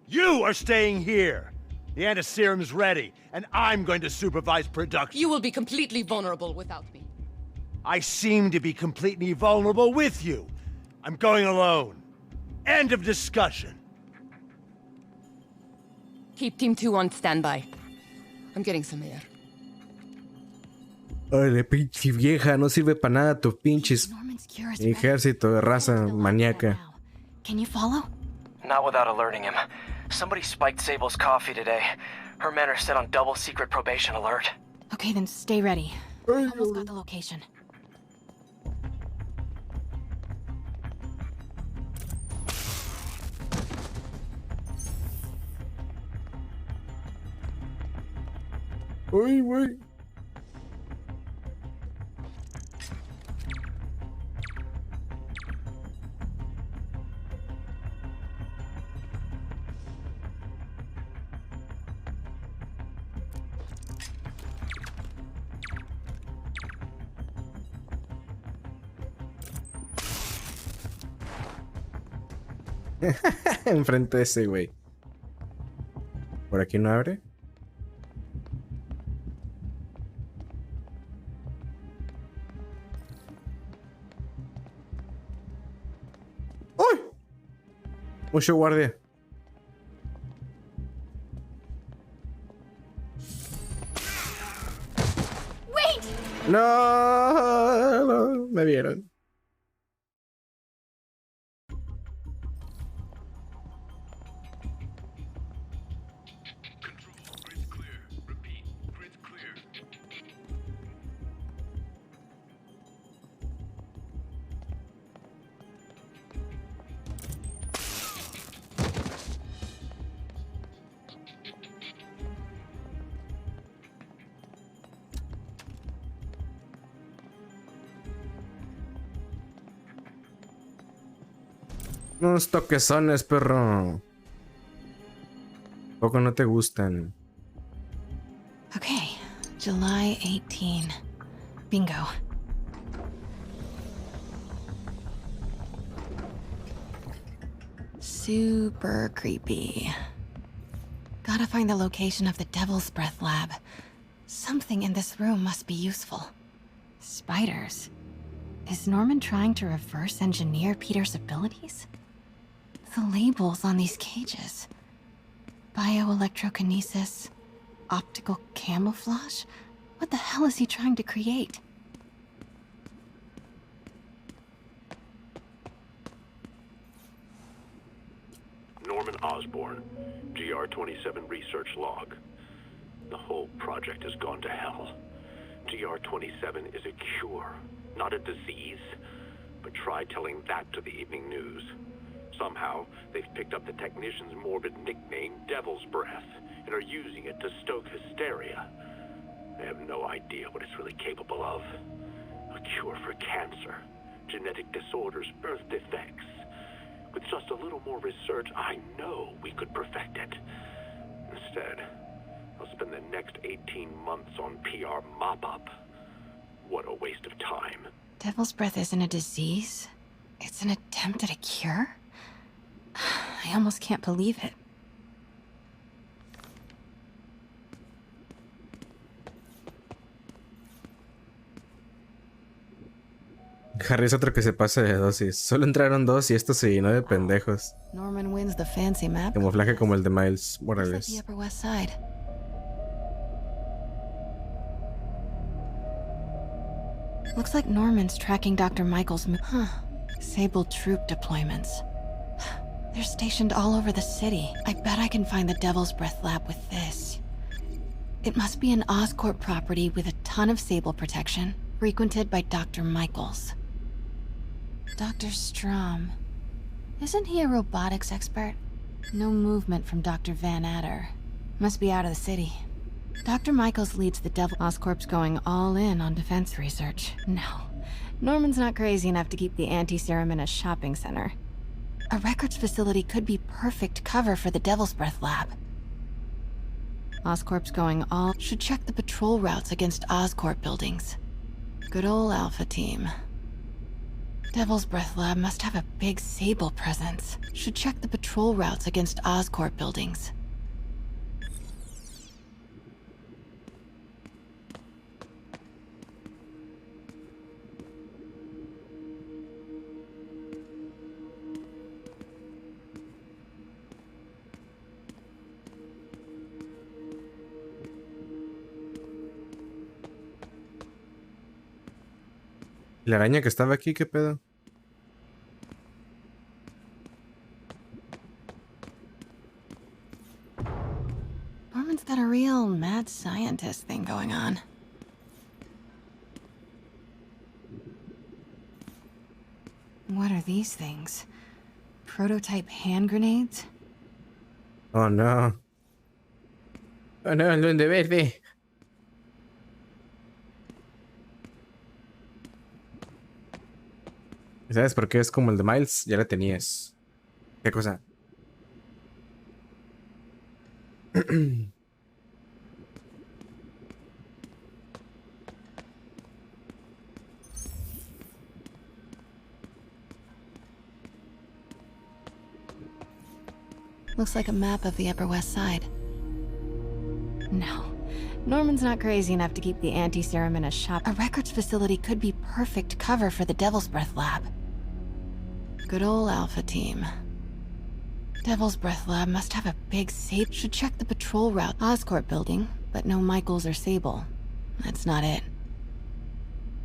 You are staying here. The antiserum's ready, and I'm going to supervise production. You will be completely vulnerable without me. I seem to be completely vulnerable with you. I'm going alone. End of discussion. Keep Team 2 on standby. I'm getting some air. Órale, pinche vieja, no sirve para nada tu pinches ejército de raza maníaca. Can you follow? Not without alerting him. Somebody spiked Sable's coffee today. Her men are set on double secret probation alert. Okay, then stay ready. I almost got the location. Uy, güey. Enfrente de ese güey. ¿Por aquí no abre? ¡Uy! Mucho guardia. Wait! No, me vieron. Unos toquezones, perro. Poco no te gustan. Okay, July 18. Bingo. Super creepy. Gotta find the location of the Devil's Breath lab. Something in this room must be useful. Spiders. Is Norman trying to reverse engineer Peter's abilities? The labels on these cages. Bioelectrokinesis. Optical camouflage? What the hell is he trying to create? Osborne, GR-27 research log. The whole project has gone to hell. GR-27 is a cure, not a disease. But try telling that to the evening news. Somehow, they've picked up the technician's morbid nickname, Devil's Breath, and are using it to stoke hysteria. They have no idea what it's really capable of. A cure for cancer, genetic disorders, birth defects. With just a little more research, I know we could perfect it. Instead, I'll spend the next 18 months on PR mop-up. What a waste of time. Devil's Breath isn't a disease. It's an attempt at a cure? I almost can't believe it. Harry es otro que se pasa de dosis. Solo entraron 2 y esto se llenó de pendejos. Norman wins the fancy map. Camuflaje como el de Miles Morales. The Upper West Side. Looks like Norman's tracking Dr. Michael's Sable troop deployments. They're stationed all over the city. I bet I can find the Devil's Breath lab with this. It must be an Oscorp property with a ton of Sable protection, frequented by Dr. Michaels. Dr. Strom. Isn't he a robotics expert? No movement from Dr. Van Adder. Must be out of the city. Dr. Michaels leads the Devil. Oscorp's going all in on defense research. No, Norman's not crazy enough to keep the anti-serum in a shopping center. A records facility could be perfect cover for the Devil's Breath lab. Oscorp's going all... Should check the patrol routes against Oscorp buildings. Good old Alpha team. Devil's Breath lab must have a big Sable presence. Should check the patrol routes against Oscorp buildings. La araña que estaba aquí, ¿qué pedo? Norman's got a real mad scientist thing going on. What are these things? Prototype hand grenades? Oh no. Oh no, el Duende Verde. ¿Sabes por qué es como el de Miles? Ya la tenías. ¿Qué cosa? Looks like a map of the Upper West Side. No. Norman's not crazy enough to keep the anti-serum in a shop. A records facility could be perfect cover for the Devil's Breath lab. Good old Alpha team. Devil's Breath lab must have a big Sable. Should check the patrol route. Oscorp building, but no Michaels or Sable. That's not it.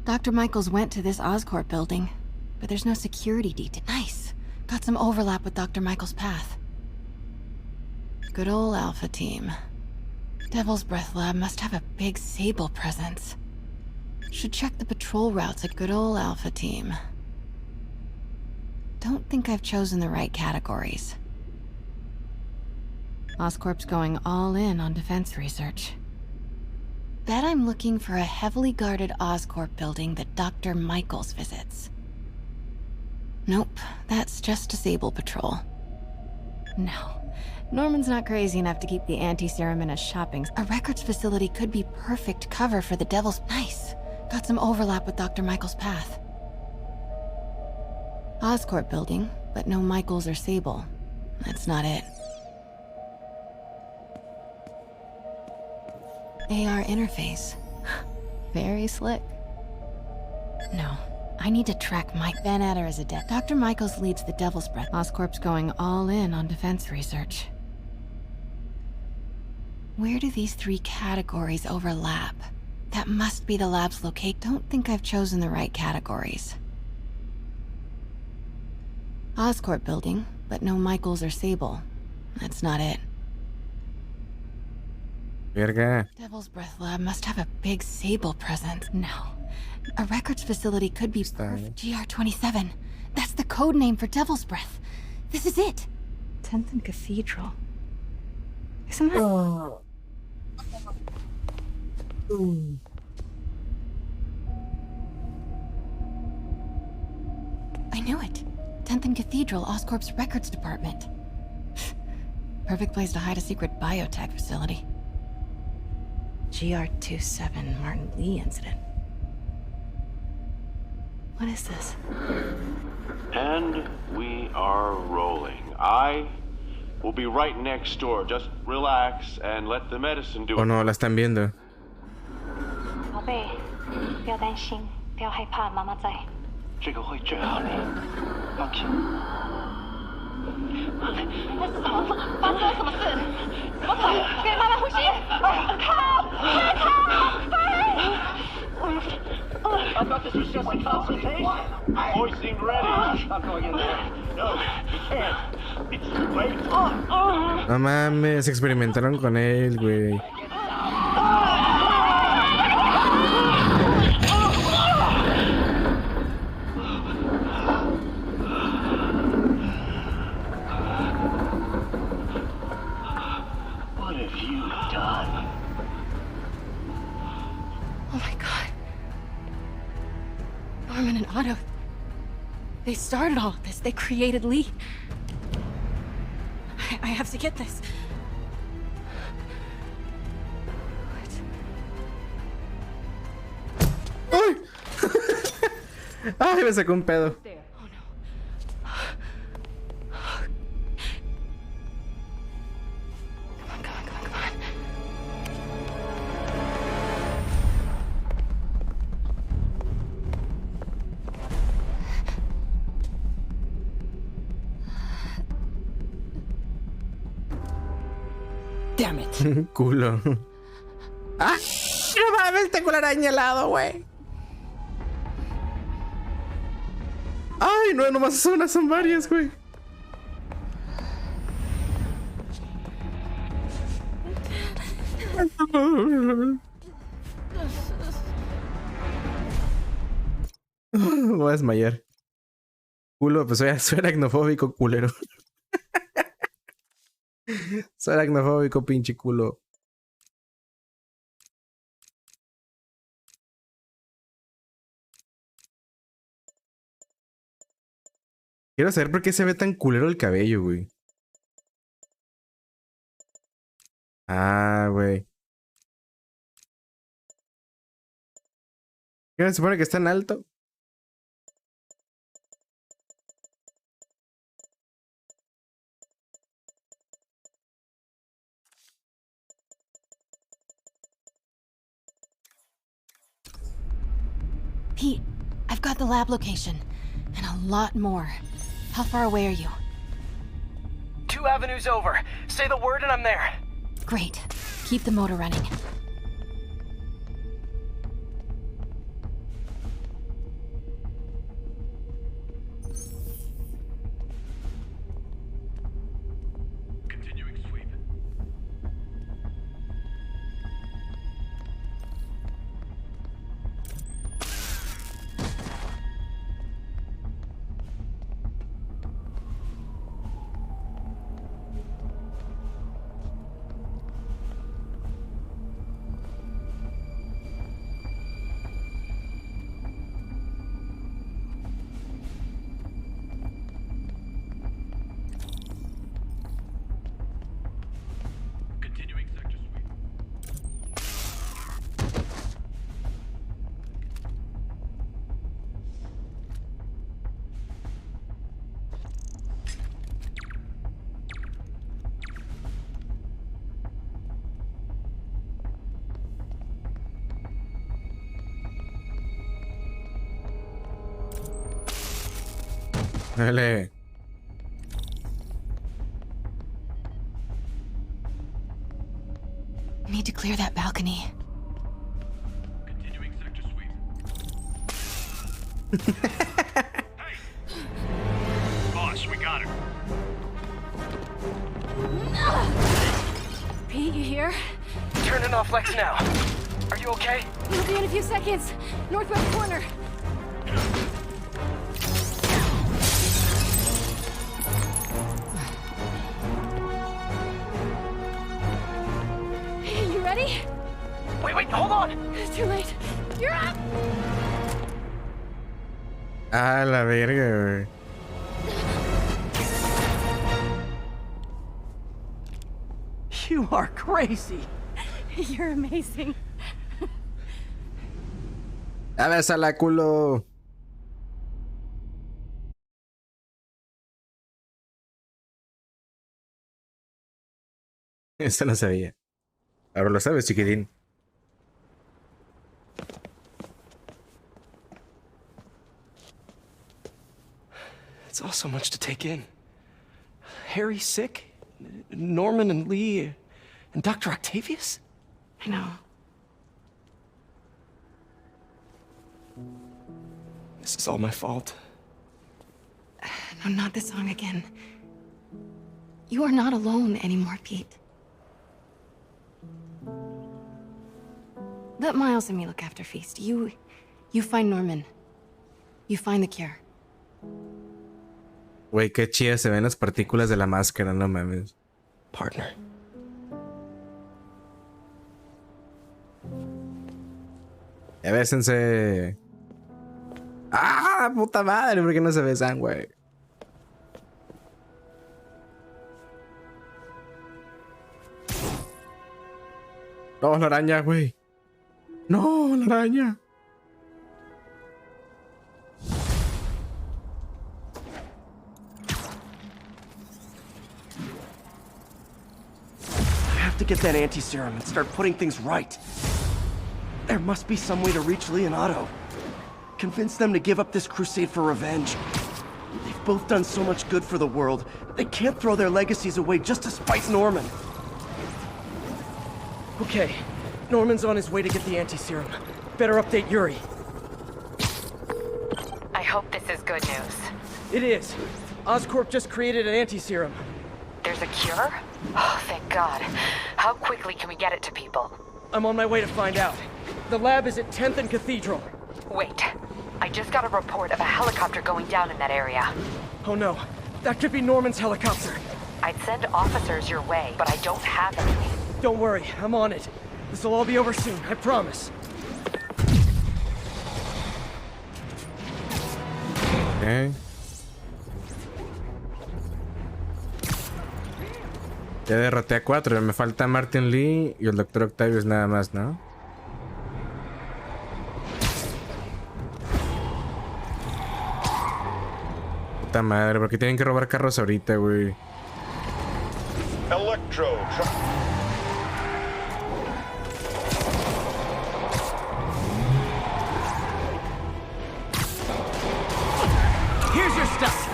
Dr. Michaels went to this Oscorp building, but there's no security detail. Nice. Got some overlap with Dr. Michaels' path. Good old Alpha team. Devil's Breath lab must have a big Sable presence. Should check the patrol routes. A good old Alpha team. Don't think I've chosen the right categories. Oscorp's going all in on defense research. Bet I'm looking for a heavily guarded Oscorp building that Dr. Michaels visits. Nope, that's just a Sable patrol. No. Norman's not crazy enough to keep the anti-serum in a shopping... A records facility could be perfect cover for the Devil's... Nice. Got some overlap with Dr. Michaels' path. Oscorp building, but no Michaels or Sable. That's not it. AR interface. Very slick. No. I need to track Mike. Van Adder is a dead. Dr. Michaels leads the Devil's Breath. Oscorp's going all in on defense research. Where do these 3 categories overlap? That must be the lab's locate. Don't think I've chosen the right categories. Oscorp building, but no Michaels or Sable. That's not it. Verga. Devil's Breath Lab must have a big Sable presence. No. A records facility could be perfect. GR27. That's the code name for Devil's Breath. This is it. 10th and Cathedral. Isn't that... I knew it. 10th and Cathedral, Oscorp's records department. Perfect place to hide a secret biotech facility. GR27 Martin Lee incident. What is this? And we are rolling. I will be right next door. Just relax and let the medicine do it. Oh no, la están viendo. 宝贝，不要担心，不要害怕，妈妈在。这个会治好你，放心。那是什么？发生了什么事？我靠！给妈妈呼吸！靠！快靠！ I thought this was just a consultation. Boys seemed ready. I'm going in there. No, you can't. It's too late. No mames, experimentaron con él, güey. What have you done? Oh my god. Norman and Otto. They started all of this. They created Lee. I have to get this. ¡Ay! ¡Ay, me sacó un pedo! Damn it. Culo. ¡Ah! ¡No mames! Tengo la araña al lado, güey. ¡Ay! No, nomás es una, son varias, güey. Me voy a desmayar. Culo, pues soy aracnofóbico, culero. Soy aracnofóbico, pinche culo. Quiero saber por qué se ve tan culero el cabello, güey. Ah, güey. ¿Qué se supone que está en alto? Pete, I've got the lab location. And a lot more. How far away are you? 2 avenues over. Say the word and I'm there. Great. Keep the motor running. Continuing sweep. Dale. Need to clear that balcony. Continuing sector sweep. Hey! Boss, we got her. here. Turning off Lex now. Are you okay? We'll be in a few seconds. Northwest corner. You ready? Wait, hold on! It's too late. You're up! Ah, la verga, güey. You are crazy. You're amazing. A besala, culo. Eso no sabía. Ahora lo sabes, chiquitín. It's all so much to take in. Harry sick? Norman and Lee and Dr. Octavius? I know. This is all my fault. No, not this song again. You are not alone anymore, Pete. Let Miles and me look after Feast. You find Norman. You find the cure. Güey, qué chidas se ven las partículas de la máscara, no mames. Partner. Ya bésense. ¡Ah, puta madre! ¿Por qué no se besan, güey? No, la araña, güey. No, la araña. I have to get that anti-serum and start putting things right. There must be some way to reach Lee and Otto. Convince them to give up this crusade for revenge. They've both done so much good for the world. They can't throw their legacies away just to spite Norman. Okay, Norman's on his way to get the anti-serum. Better update Yuri. I hope this is good news. It is. Oscorp just created an anti-serum. There's a cure? Oh, thank God. How quickly can we get it to people? I'm on my way to find out. The lab is at 10th and Cathedral. Wait. I just got a report of a helicopter going down in that area. Oh no. That could be Norman's helicopter. I'd send officers your way, but I don't have any. Don't worry, I'm on it. This'll all be over soon, I promise. Okay. Ya derroté a 4, me falta Martin Lee y el Dr. Octavius nada más, ¿no? Puta madre, ¿por qué tienen que robar carros ahorita, güey? Electro. Here's your stuff.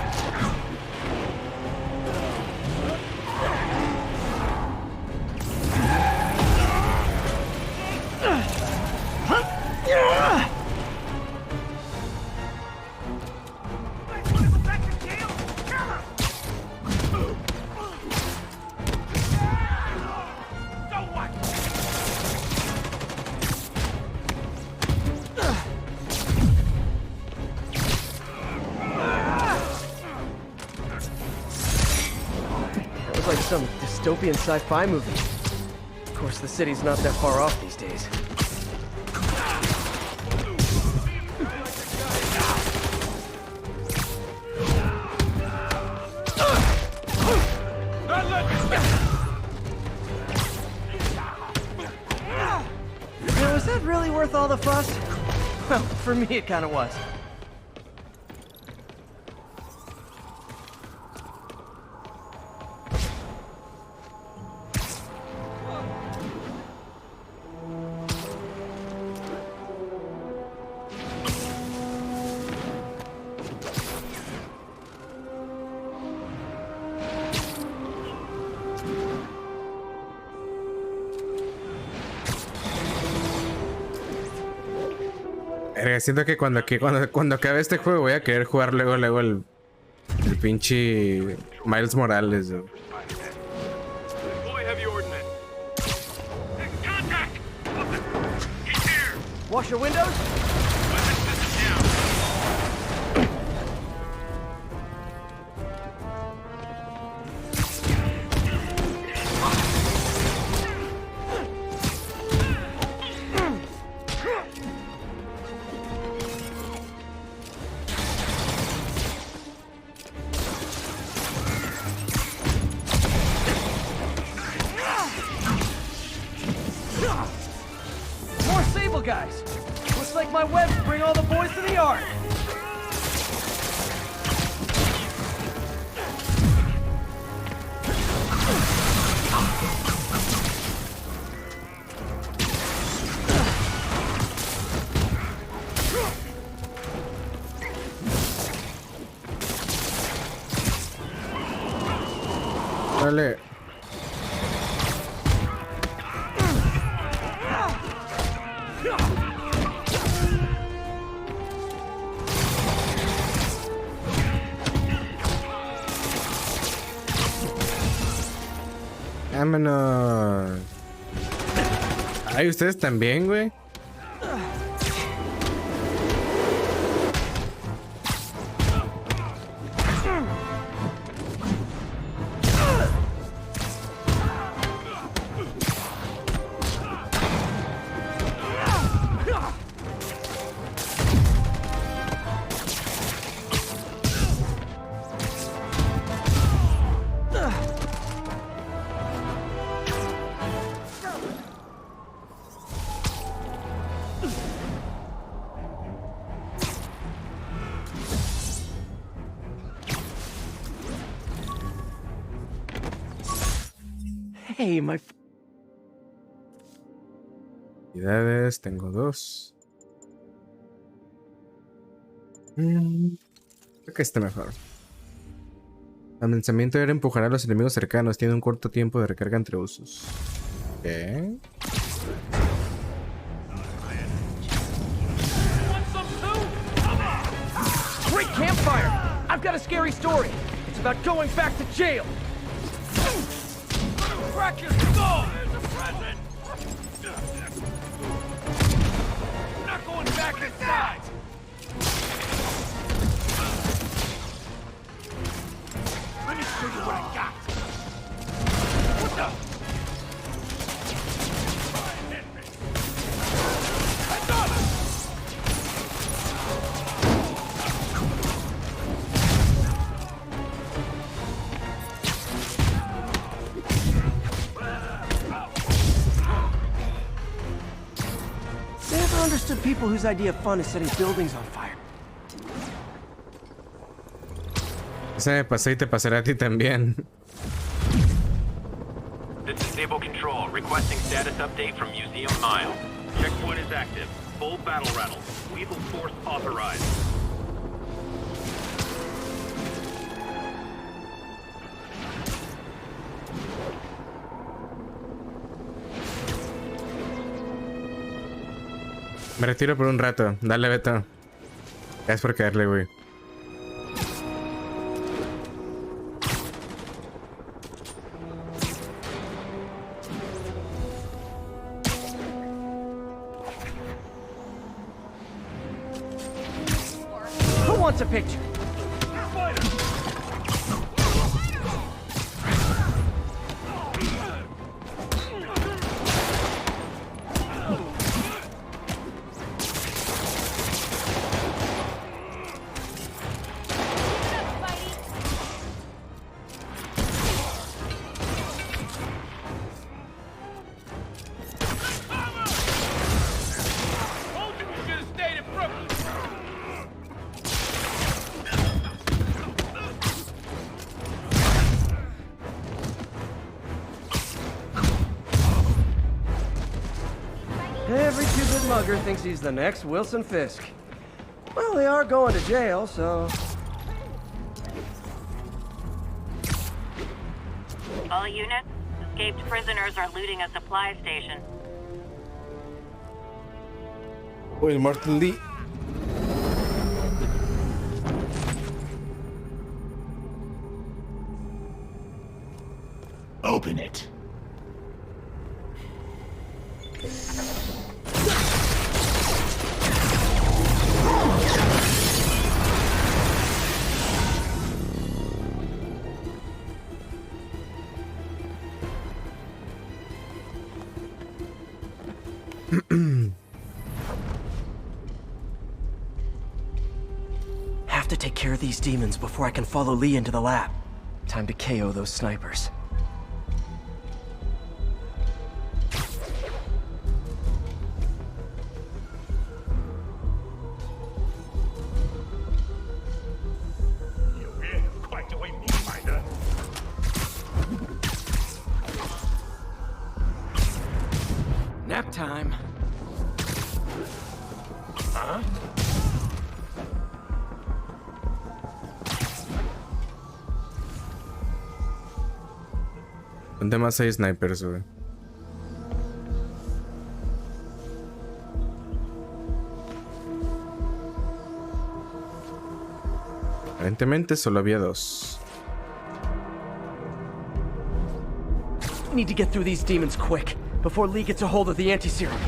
Like some dystopian sci-fi movie. Of course, the city's not that far off these days. Now, is that really worth all the fuss? Well, for me, it kind of was. Siento que cuando acabe este juego voy a querer jugar luego el pinche Miles Morales. Wash your windows? More Sable guys! Looks like my webs bring all the boys to the yard! Dale. Vámonos. Ay, ustedes también, güey. Hey, my... Habilidades, tengo 2. Creo que este mejor. El lanzamiento era empujar a los enemigos cercanos. Tiene un corto tiempo de recarga entre usos. ¿Qué? Great campfire! I've got a scary story. It's about going back to jail. Crack your skull! There's a present! I'm not going back inside! Let me show you what I got! What the? Never understood people whose idea of fun is setting buildings on fire. Esa me pasó y te pasará a ti también. This is Sable Control, requesting status update from Museum Mile. Checkpoint is active. Full battle rattle. Lethal force authorized. Me retiro por un rato. Dale, Beto. Gracias por caerle, güey. Who wants a picture? Every two-bit mugger thinks he's the next Wilson Fisk. Well, they are going to jail, so... All units, escaped prisoners are looting a supply station. Oh, el Martin Lee. Open it. Have to take care of these demons before I can follow Lee into the lab. Time to KO those snipers. Nap time. Huh? ¿Dónde más hay snipers, güey? Aparentemente solo había 2. Need to get through these demons quick before Lee gets a hold of the anti-serum.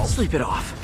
Sleep it off.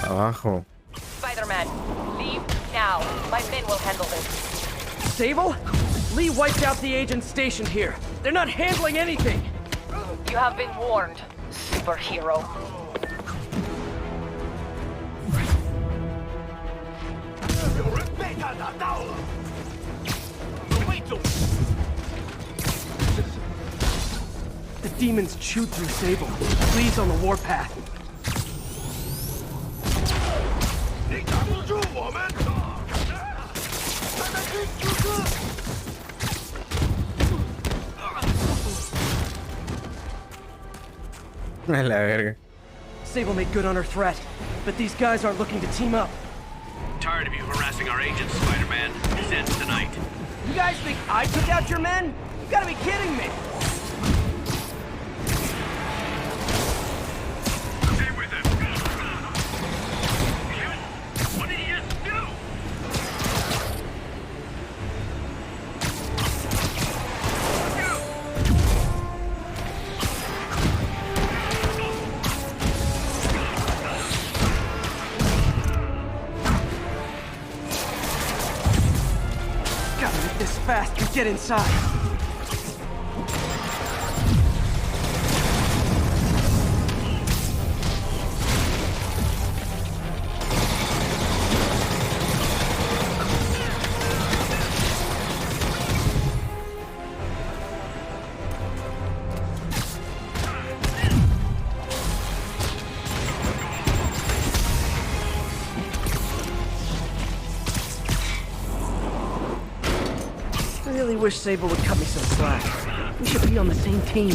Abajo. Spider-Man, leave now. My men will handle this. Sable? Lee wiped out the agents stationed here. They're not handling anything. You have been warned, superhero. The demons chewed through Sable. Lee's on the warpath. A la verga. Sable made good on her threat, but these guys aren't looking to team up. Tired of you harassing our agents, Spider-Man. This ends tonight. You guys think I took out your men? You gotta be kidding me! Stay with him. What did he just do? Gotta make this fast and get inside. I really wish Sable would cut me some slack. We should be on the same team.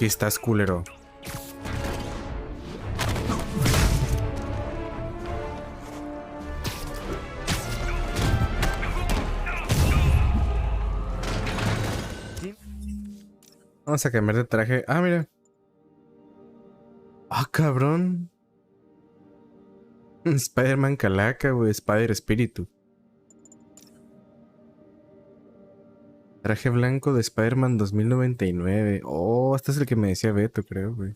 Aquí estás, culero. Vamos a cambiar de traje. Ah, mira. Ah, cabrón. Spider-Man Calaca, güey. Spider Espíritu. Traje blanco de Spider-Man 2099. Oh, este es el que me decía Beto, creo, güey.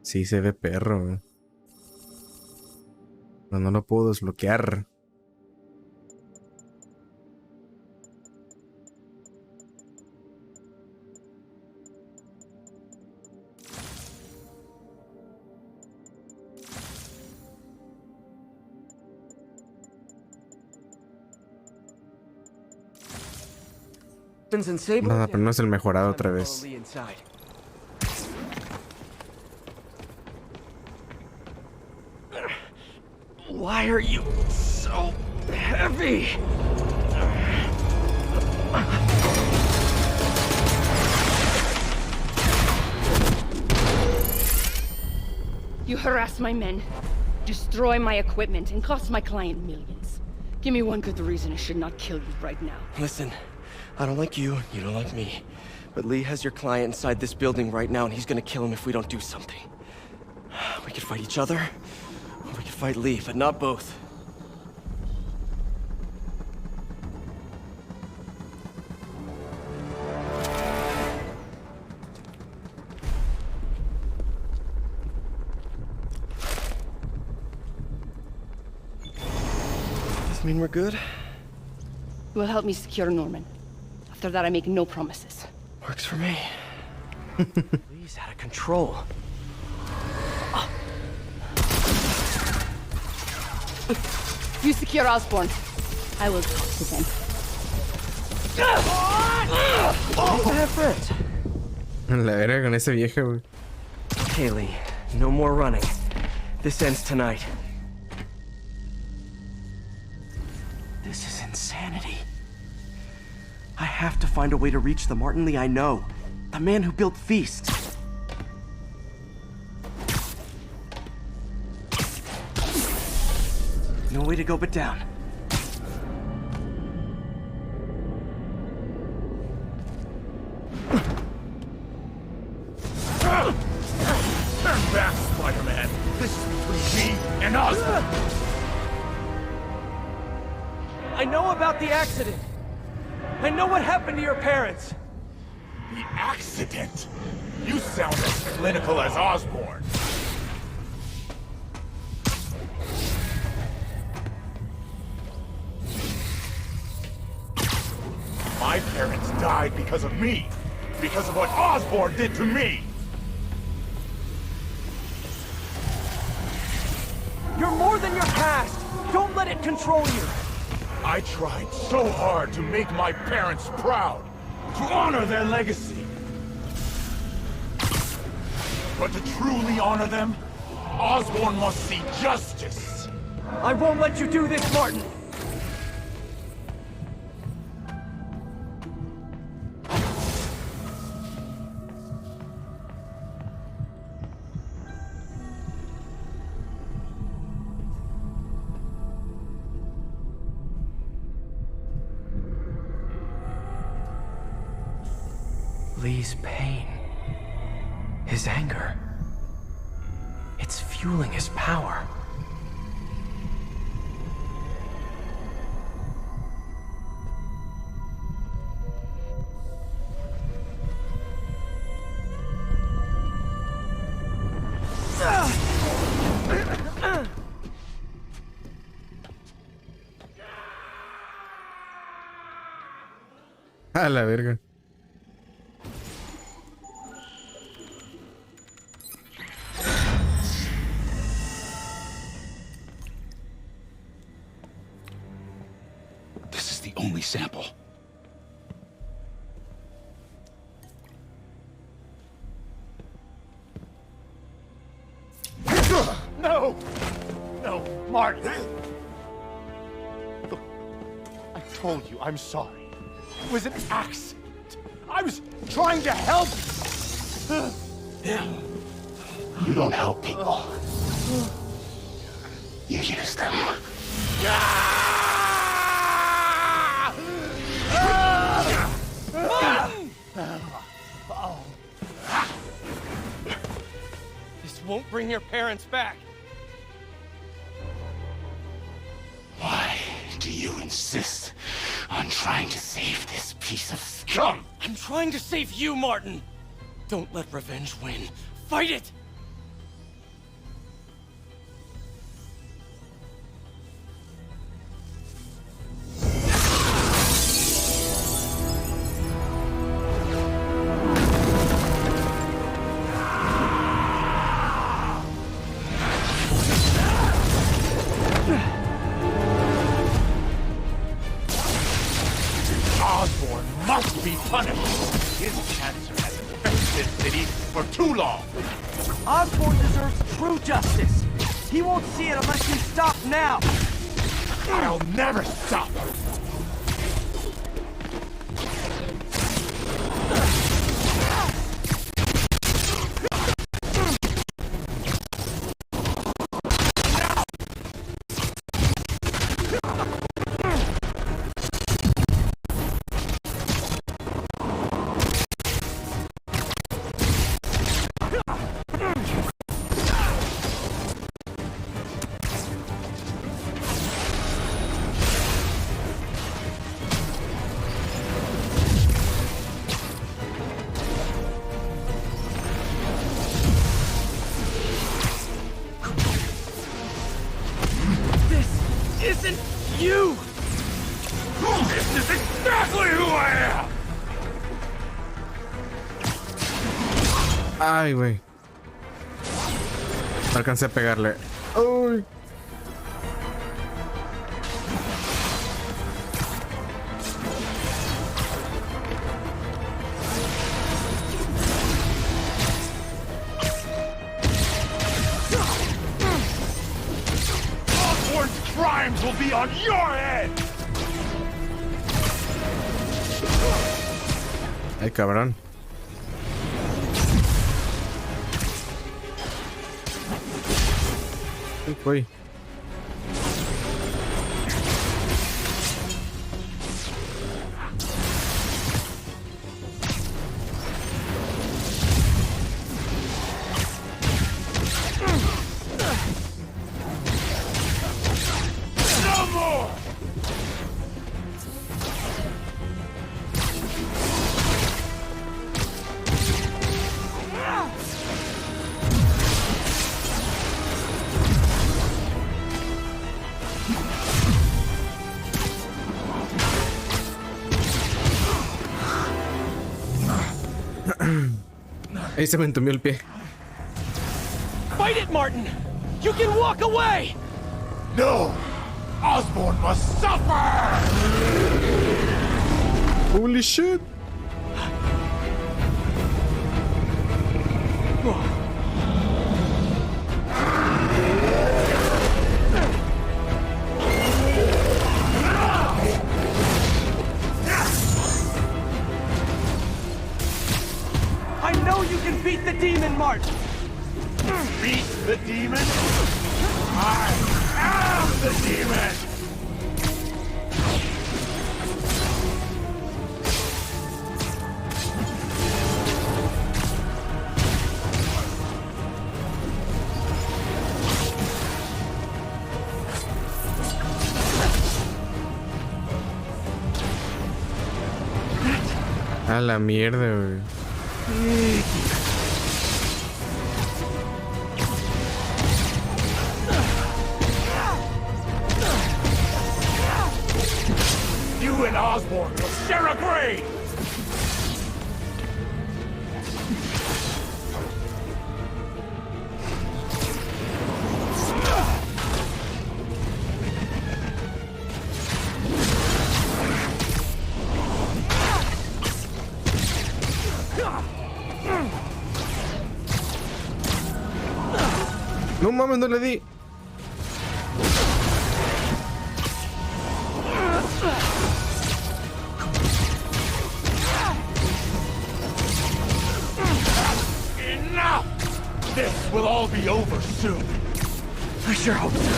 Sí, se ve perro, güey. Pero no lo puedo desbloquear. No, pero no es el mejorado otra vez. Why are you so heavy? You harass my men, destroy my equipment, and cost my client millions. Give me one good reason I should not kill you right now. Listen, I don't like you, you don't like me. But Lee has your client inside this building right now, and he's gonna kill him if we don't do something. We could fight each other, or we could fight Lee, but not both. Does this mean we're good? You will help me secure Norman. After that, I make no promises. Works for me. Lee's out of control. You secure Osborn. I will talk to them. I have friends. La verga con ese viejo, güey. Okay, Lee. No more running. This ends tonight. This is insanity. I have to find a way to reach the Martin Lee I know. The man who built Feast. No way to go but down. Turn back, Spider-Man. This is between me and Osborn. I know about the accident. I know what happened to your parents. The accident? You sound as clinical as Osborn. My parents died because of me. Because of what Osborn did to me. You're more than your past. Don't let it control you. I tried so hard to make my parents proud, to honor their legacy. But to truly honor them, Osborn must see justice. I won't let you do this, Martin. Lee's pain, his anger, it's fueling his power. A la verga. This is the only sample. No! No, Martin! Look, I told you I'm sorry. It was an accident. I was trying to help you. You don't help people. You use them. This won't bring your parents back. Why do you insist on trying to save this piece of scum. I'm trying to save you, Martin. Don't let revenge win. Fight it! Osborn must be punished. His cancer has infected this city for too long. Osborn deserves true justice. He won't see it unless you stop now. I'll never stop. Isn't you! This is exactly who I am! Ay, güey. No alcancé a pegarle. Uy. Osborn's crimes will be on your head! Ay, cabrón. Uy. No more! Ahí se me entumió el pie. Fight it, Martin! You can walk away! No! Osborn must suffer! Holy shit! I know you can beat the demon, Martin! Beat the demon? I am the demon! A la mierda, güey. You and Osborn will share a grave! No mames, no le di. Enough! This will all be over soon. I sure hope so.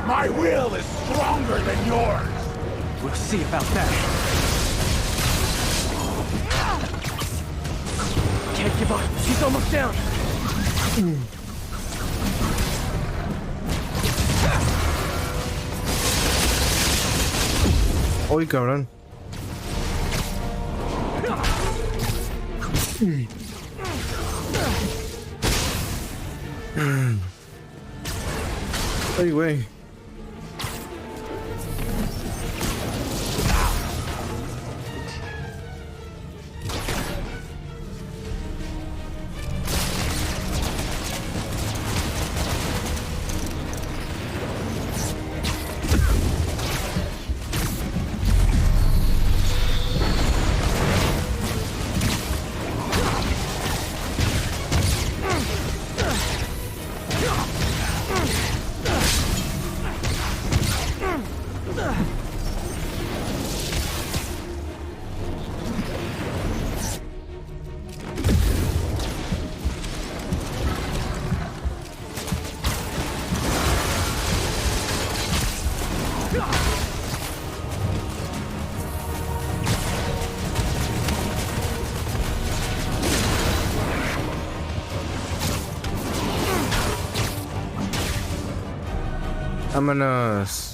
My will is stronger than yours! We'll see about that. Can't give up. He's almost down. Uy, cabrón. Ay, güey. Vámonos.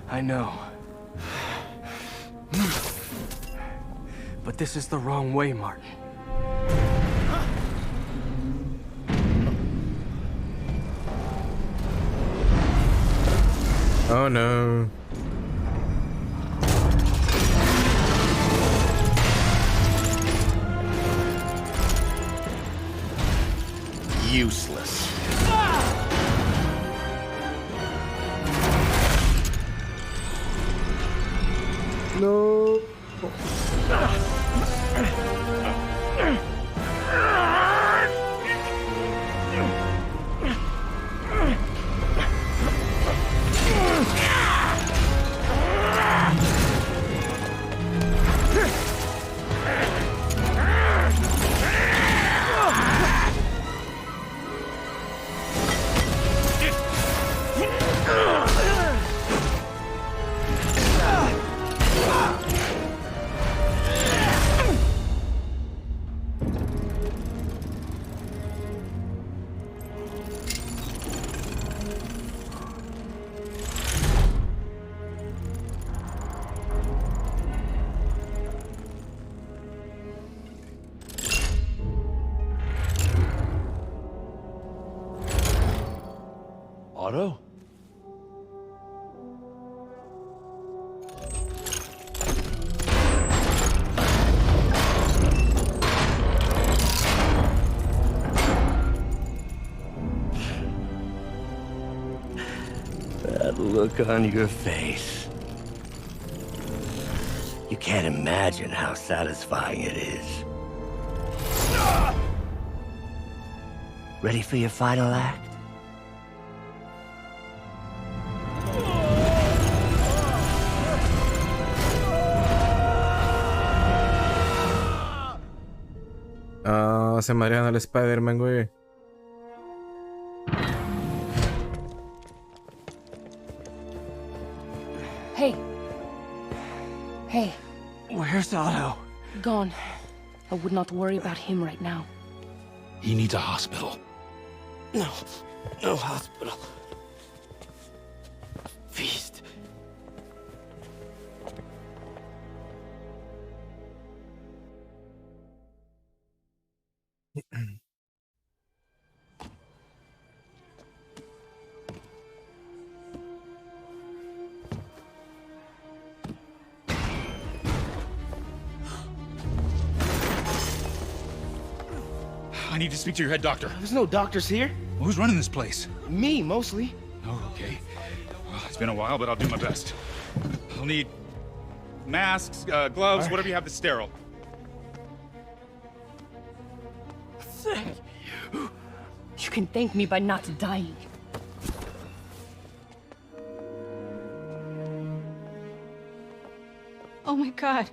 I know. But this is the wrong way, Martin. Oh no. Useless. No. Otto? That look on your face. You can't imagine how satisfying it is. Ready for your final act? Oh, se marean al Spider-Man, güey. Hey. Hey. Where's Otto? Gone. I would not worry about him right now. He needs a hospital. No. No hospital. Feast. I need to speak to your head doctor. There's no doctors here. Who's running this place? Me, mostly. Oh, okay. Well, it's been a while, but I'll do my best. I'll need masks, gloves, whatever you have that's sterile. Thank you. You can thank me by not dying. Oh my god.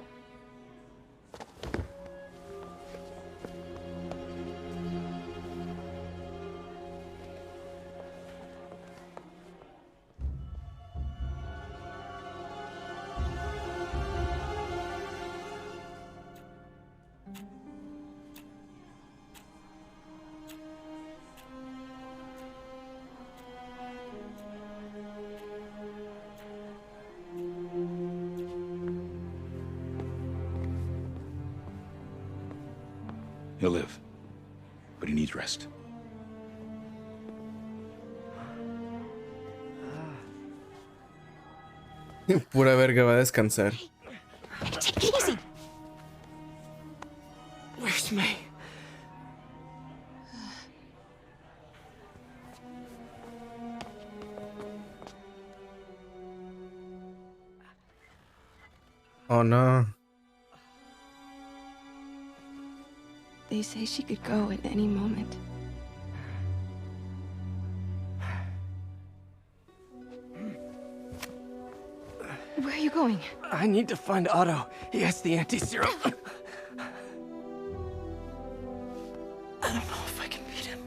He'll live, but he needs rest. Pura verga, va a descansar. Take it easy. Where's May? Oh no. They say she could go at any moment. Where are you going? I need to find Otto. He has the anti-serum. I don't know if I can beat him.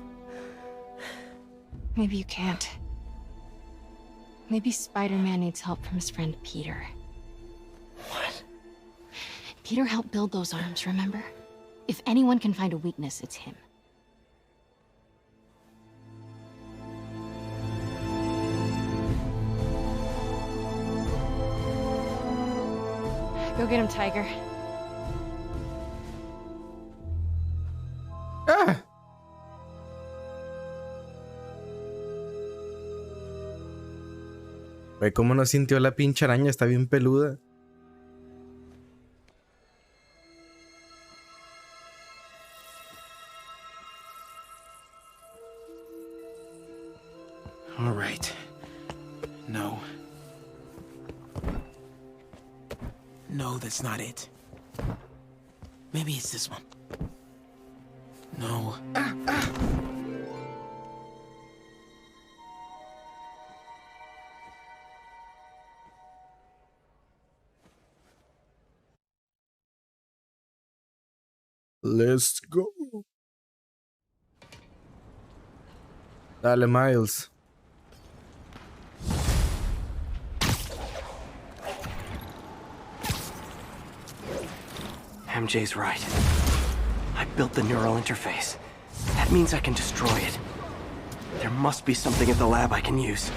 Maybe you can't. Maybe Spider-Man needs help from his friend Peter. What? Peter helped build those arms, remember? If anyone can find a weakness, it's him. Go get him, Tiger. Ah. Güey, ¿cómo no sintió la pinche araña? Está bien peluda. All right. No. No, that's not it. Maybe it's this one. No. Let's go. Dale, Miles. MJ's right. I built the neural interface. That means I can destroy it. There must be something at the lab I can use.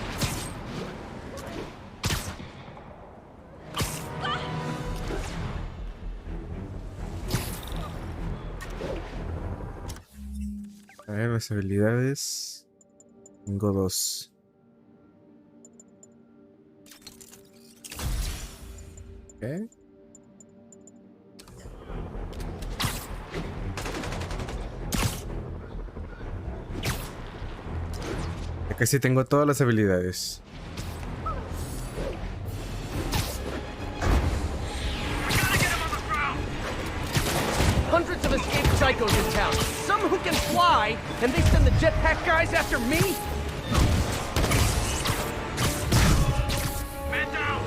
A ver, las habilidades. Tengo 2. ¿Qué? Que sí tengo todas las habilidades. Hundreds of escaped psychos in town. Some who can fly, and they send the jetpack guys after me? Man down!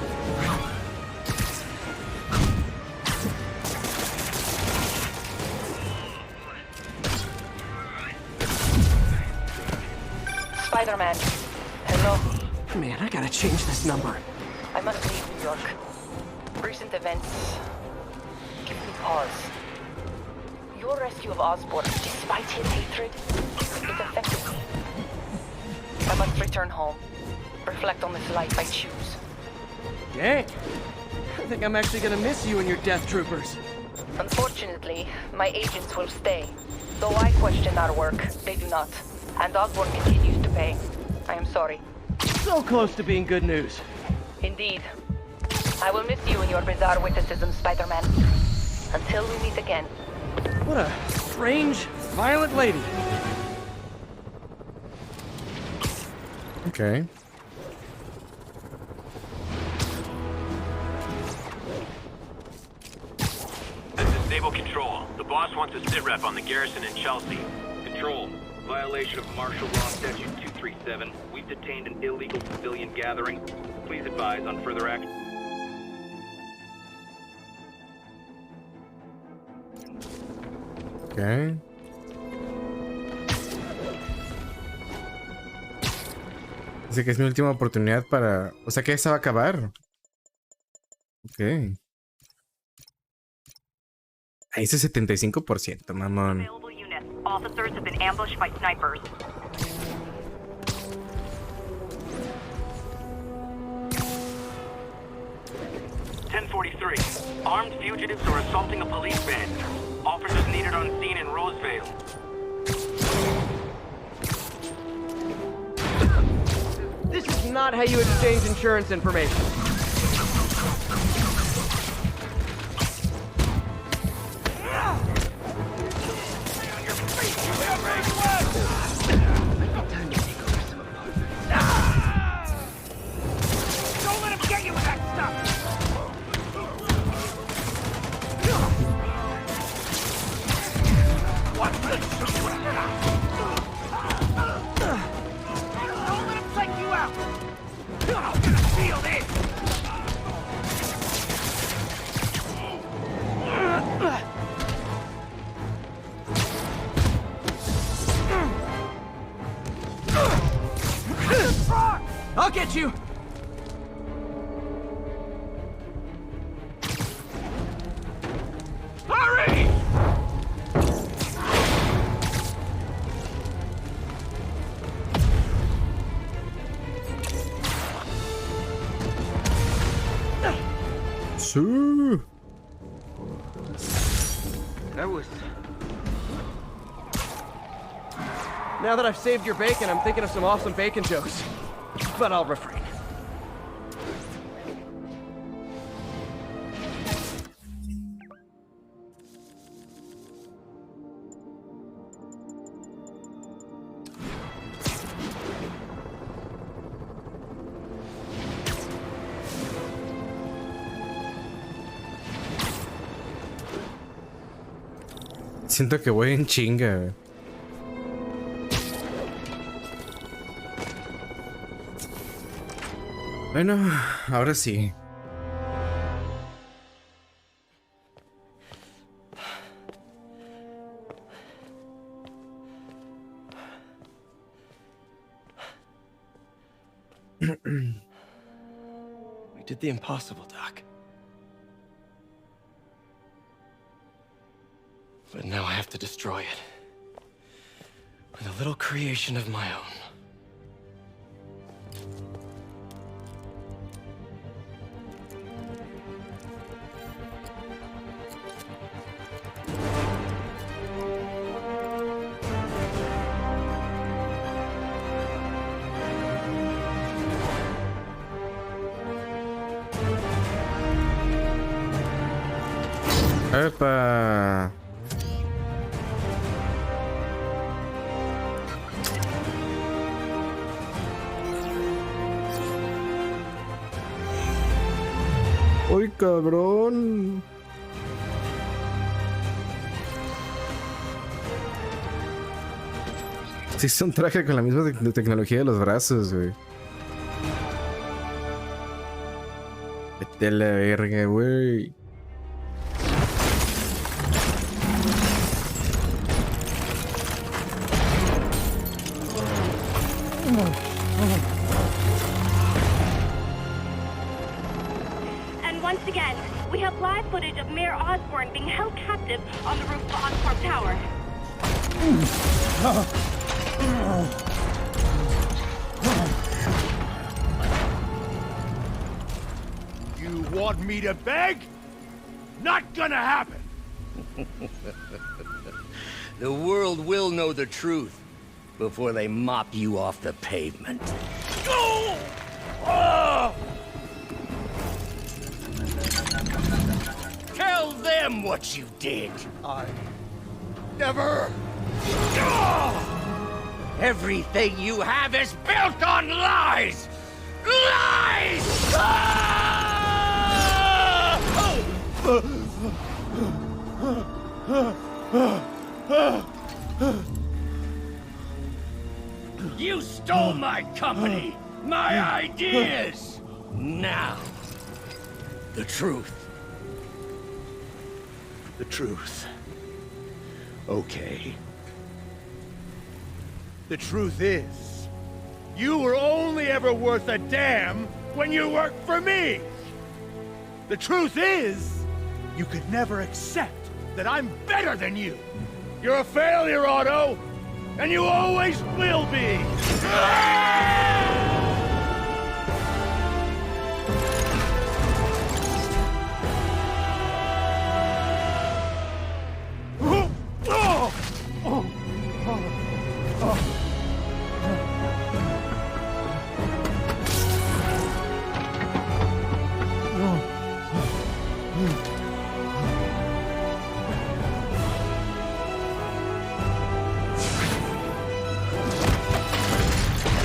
Spider-Man. Hello. Man, I gotta change this number. I must leave New York. Recent events give me pause. Your rescue of Osborn, despite his hatred, it affected me. I must return home. Reflect on this life I choose. Dang. I think I'm actually gonna miss you and your death troopers. Unfortunately, my agents will stay. Though I question our work, they do not. And Osborn continues to pay. I am sorry. So close to being good news. Indeed. I will miss you and your bizarre witticism, Spider-Man. Until we meet again. What a strange, violent lady. Okay. Boss wants a sitrep on the garrison in Chelsea. Control. Violation of Martial Law Statute 237. We've detained an illegal civilian gathering. Please advise on further action. Ok. Dice que es mi última oportunidad para... O sea que esa va a acabar. Ok. Ahí ese 75%, mamón. Officers have been ambushed by snipers. Armed fugitives are assaulting a police van. Officers needed on scene in Rosevale. This is not how you exchange insurance information. Don't let him get you with that stuff! What's this? Don't let him take you out! I'm gonna feel this! I'll get you! Hurry! Sí. That was... Now that I've saved your bacon, I'm thinking of some awesome bacon jokes. But I'll refrain. Siento que voy en chinga. Bueno, ahora sí. We did the impossible, Doc. But now I have to destroy it. With a little creation of my own. ¡Epa! ¡Uy, cabrón! Sí, es un traje con la misma tecnología de los brazos, güey. Vete a la verga, güey. And once again, we have live footage of Mayor Osborn being held captive on the roof of Oscorp Tower. You want me to beg? Not gonna happen! The world will know the truth before they mop you off the pavement. Go! Oh! Tell them what you did. I never... Everything you have is built on lies! Lies! You stole my company, my ideas! Now, the truth. The truth. Okay. The truth is, you were only ever worth a damn when you worked for me! The truth is, you could never accept that I'm better than you! You're a failure, Otto! And you always will be!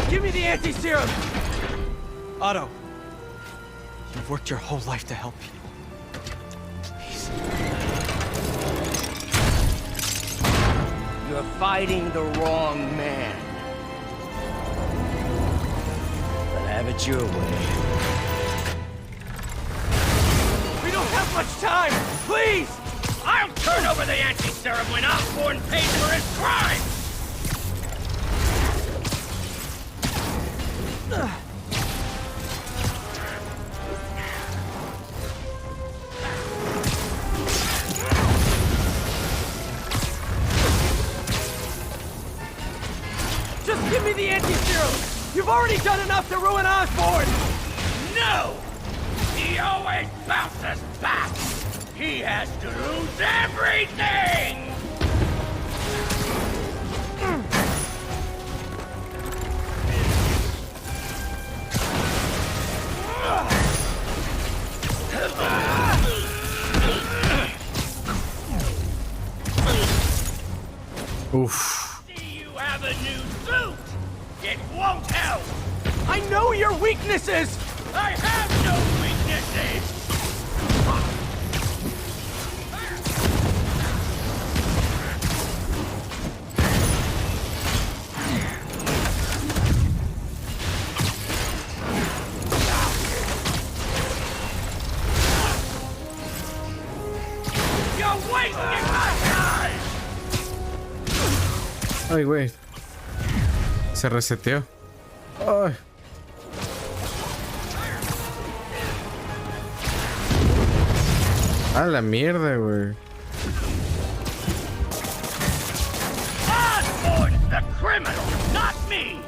Give me the anti-serum! Otto, you've worked your whole life to help people. Please. You're fighting the wrong man. But have it your way. We don't have much time! Please! I'll turn over the anti-serum when Osborn pays for his crime! Just give me the anti-serum! You've already done enough to ruin Osborn! No! He always bounces back! He has to lose everything! Oof. See, you have a new suit! It won't help! I know your weaknesses! I have no weaknesses! You're wasting my time! Ay, güey. Se reseteó. Ay. A la mierda, güey. Osborn's the criminal, not me!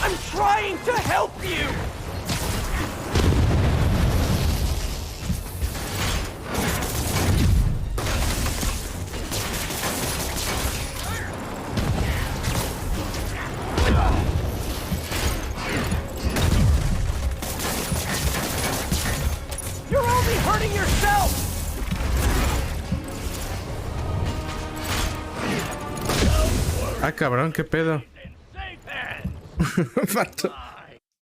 I'm trying to help you! You're only hurting yourself! Ah, cabrón, qué pedo. Vato.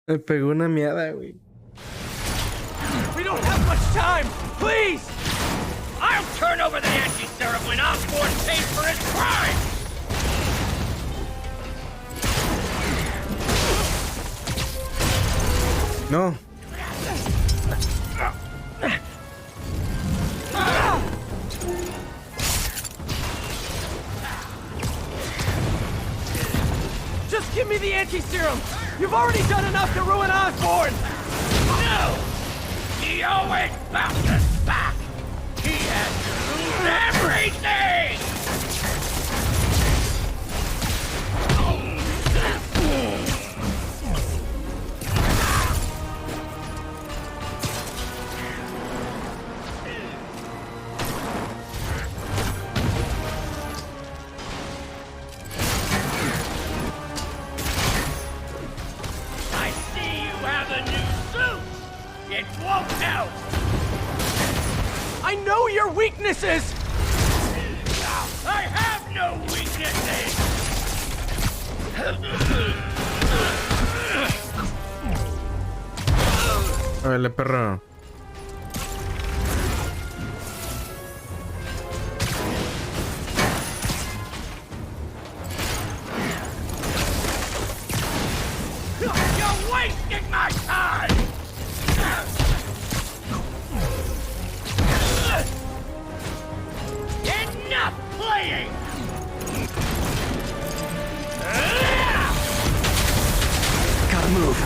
Me pegó una miada, güey. We don't have much time! Please! I'll turn over the anti-serum when Osborn pays for his crime! No. Just give me the anti-serum! You've already done enough to ruin Osborn! No! He always bounces back! He has to lose everything! I see you have a new suit! It won't help! weaknesses! I have no weaknesses! Órale, perro. You're wasting my time! Enough playing! Gotta move.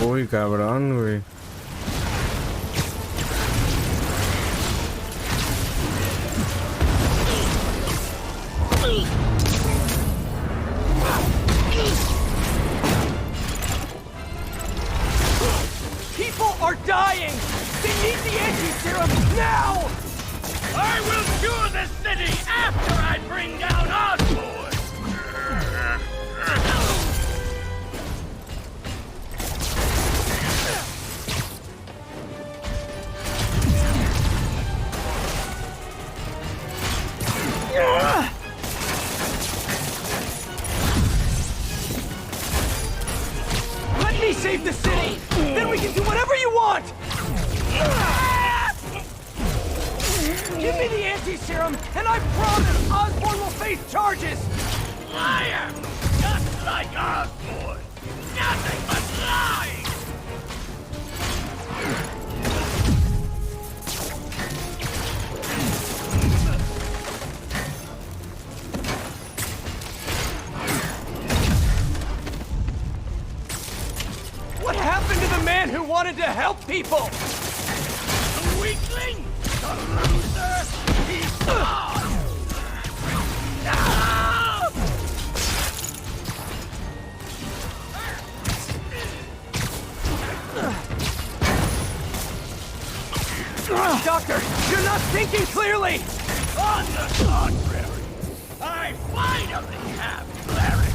Uy, cabrón, güey. People are dying! They need the anti-serum now! I will cure the city after I bring down Osborn! Let me save the city! Then we can do whatever you want! Give me the anti-serum, and I promise Osborn will face charges! Liar! Just like Osborn! Nothing but lies! What happened to the man who wanted to help people? The weakling! The loser! He's gone! Doctor, you're not thinking clearly! On the contrary, I finally have clarity!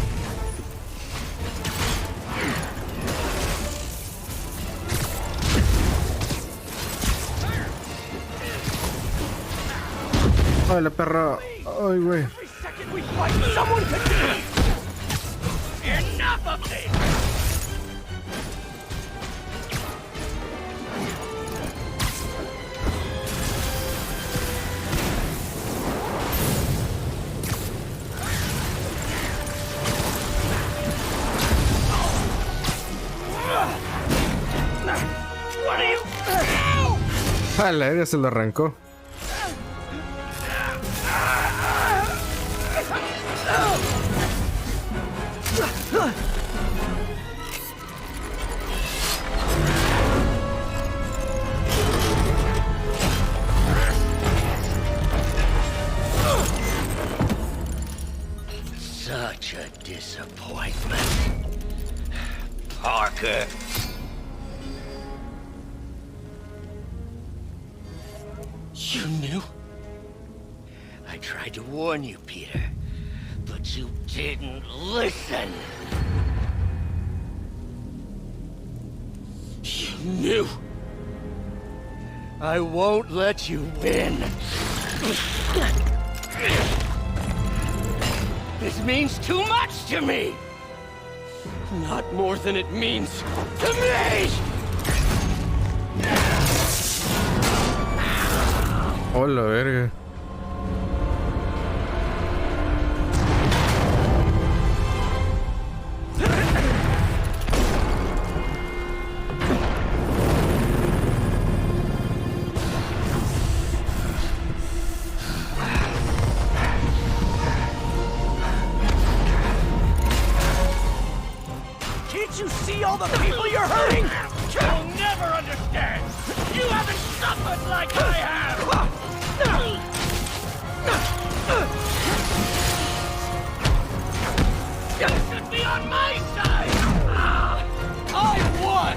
Órale, perro. Ay, güey. Every second we fight, someone could die! Enough of this! What are you... A la verga, se lo arrancó. Such a disappointment. Parker. You knew? I tried to warn you, Peter, but you didn't listen. You knew. I won't let you win. This means too much to me. Not more than it means to me! Oh, la verga. Can't you see all the people you're hurting? You'll never understand! You haven't suffered like I have! You should be on my side! I won!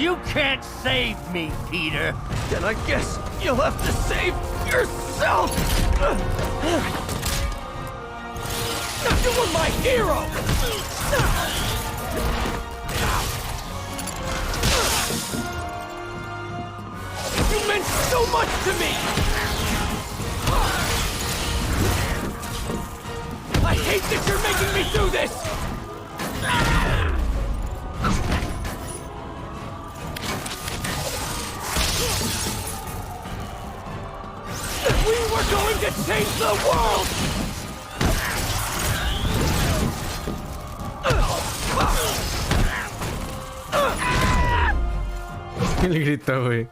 You can't save me, Peter. Then I guess you'll have to save yourself! You were my hero! You meant so much to me! I hate that you're making me do this! We were going to change the world! ¿Qué le gritó, güey?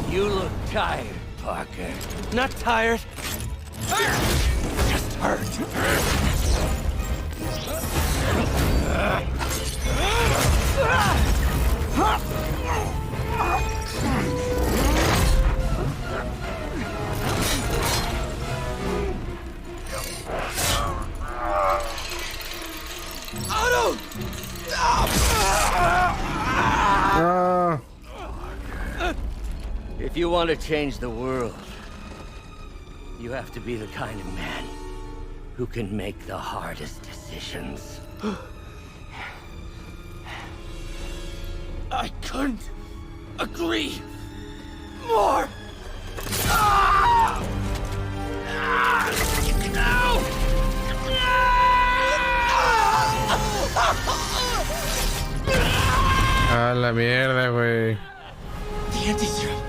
You look tired, Parker. Not tired. Just hurt. Otto! If you want to change the world, you have to be the kind of man who can make the hardest decisions. I couldn't agree more! A la mierda, güey. The anti-serum.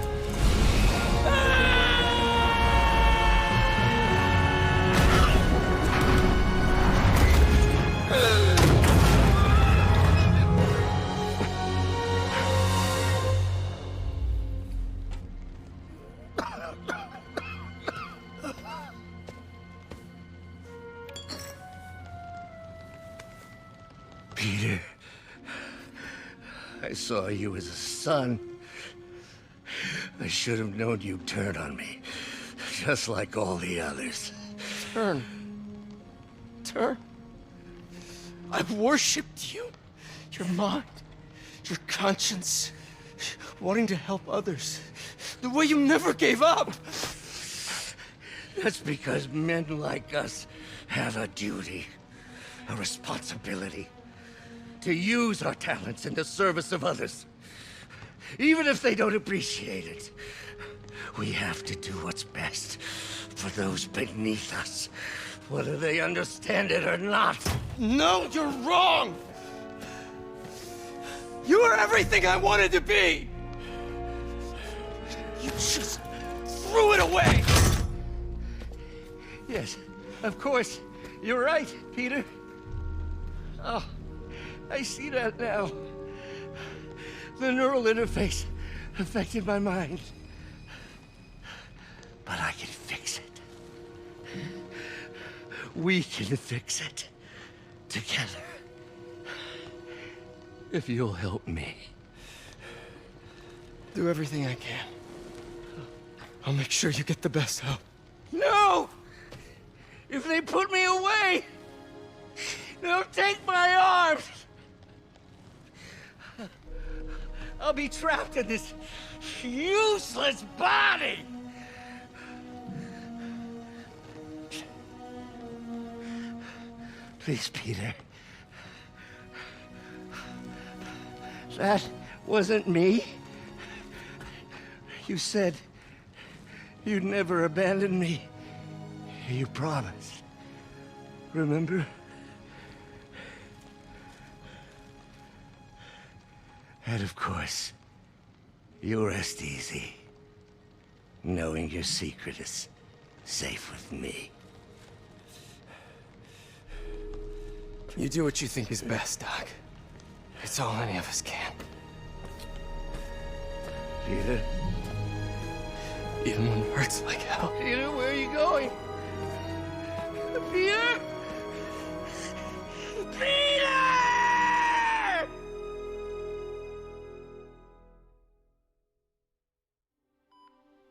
Peter, I saw you as a son. I should have known you'd turn on me, just like all the others. Turn. I've worshipped you. Your mind, your conscience, wanting to help others. The way you never gave up. That's because men like us have a duty, a responsibility, to use our talents in the service of others. Even if they don't appreciate it, we have to do what's best for those beneath us, whether they understand it or not. No, you're wrong! You are everything I wanted to be! You just threw it away! Yes, of course. You're right, Peter. Oh, I see that now. The neural interface affected my mind. But I can fix it. We can fix it. Together. If you'll help me. Do everything I can. I'll make sure you get the best help. No! If they put me away, they'll take my arms! I'll be trapped in this useless body! Please, Peter. That wasn't me. You said you'd never abandon me. You promised. Remember? And of course, you rest easy, knowing your secret is safe with me. You do what you think is best, Doc. It's all any of us can. Peter? Even when it hurts like hell. Peter, where are you going? Peter? Peter!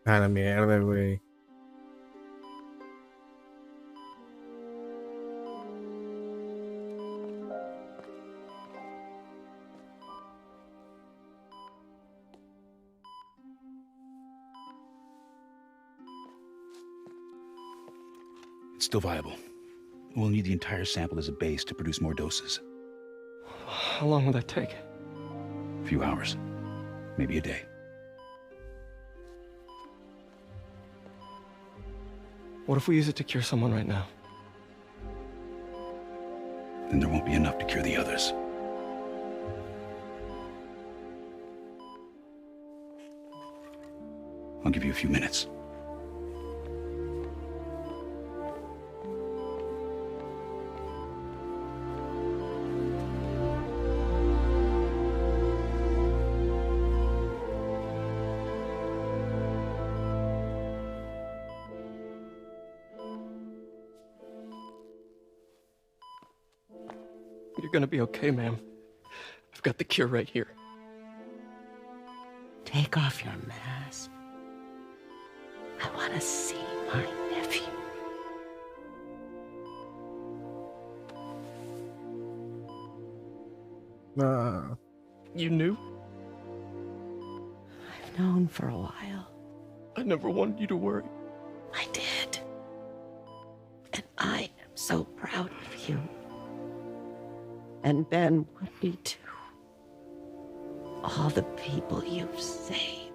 A la mierda, güey. It's still viable. We'll need the entire sample as a base to produce more doses. How long will that take? A few hours. Maybe a day. What if we use it to cure someone right now? Then there won't be enough to cure the others. I'll give you a few minutes. You're gonna be okay, ma'am. I've got the cure right here. Take off your mask. I want to see my nephew. You knew? I've known for a while. I never wanted you to worry. I did. And I am so proud of you. And Ben would be too. All the people you've saved.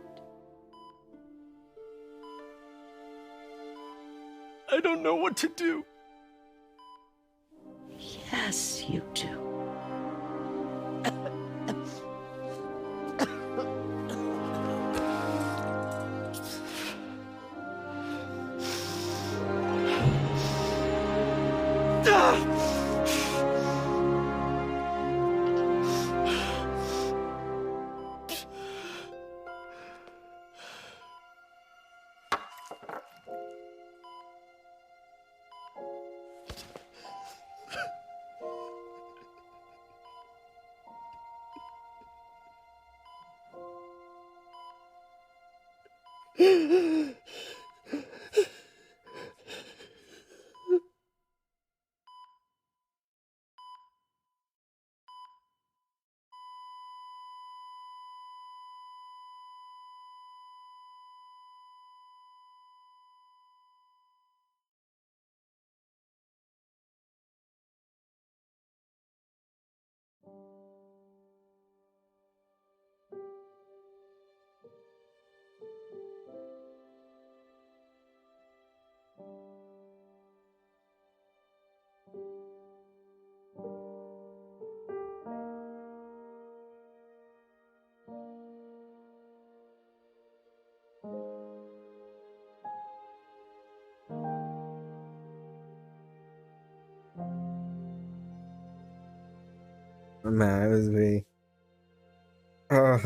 I don't know what to do. Yes, you do. Madres, güey. Oh.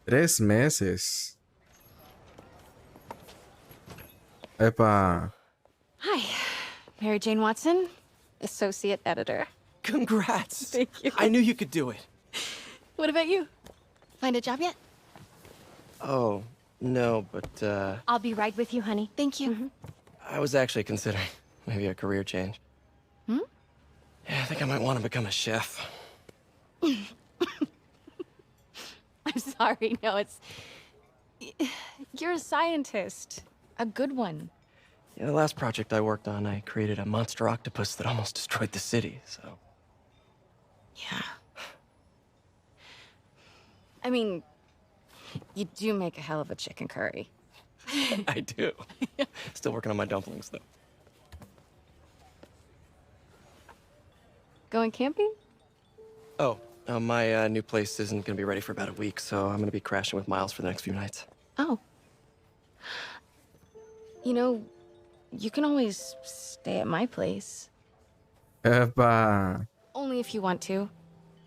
Tres meses. Epa. Hi, Mary Jane Watson, Associate Editor. Congrats. Thank you. I knew you could do it. What about you? Find a job yet? Oh, no, but, I'll be right with you, honey. Thank you. I was actually considering maybe a career change. Hmm? Yeah, I think I might want to become a chef. I'm sorry, no, it's... You're a scientist. A good one. Yeah, the last project I worked on, I created a monster octopus that almost destroyed the city, so... Yeah. I mean, you do make a hell of a chicken curry. I do. Still working on my dumplings, though. Going camping? Oh, my new place isn't gonna be ready for about a week, so I'm gonna be crashing with Miles for the next few nights. Oh. You know, you can always stay at my place. Epa. Only if you want to.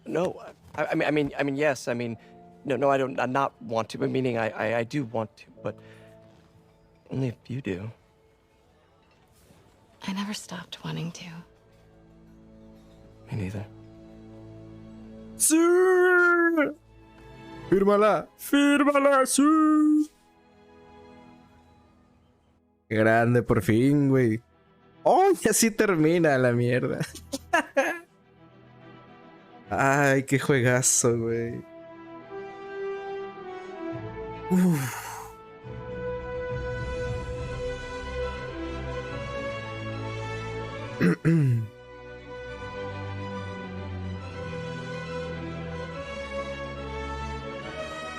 No, I mean, yes. I mean, no, I don't. I not want to. But meaning, I do want to, but only if you do. I never stopped wanting to. Me neither. Sí. Fírmala, fírmala, sí. Grande, por fin, güey. Oh, y así termina la mierda. Ay, qué juegazo, güey.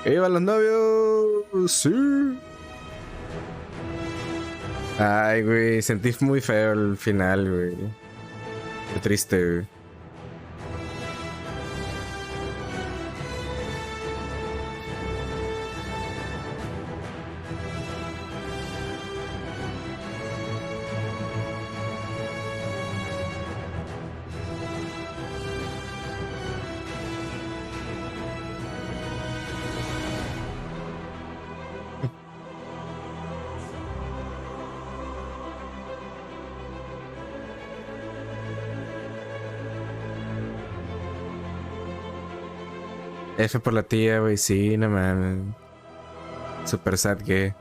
¡Viva los novios! ¡Sí! Ay, güey, sentí muy feo el final, güey. Qué triste, güey. F por la tía, güey, sí, no mames. Super sad que.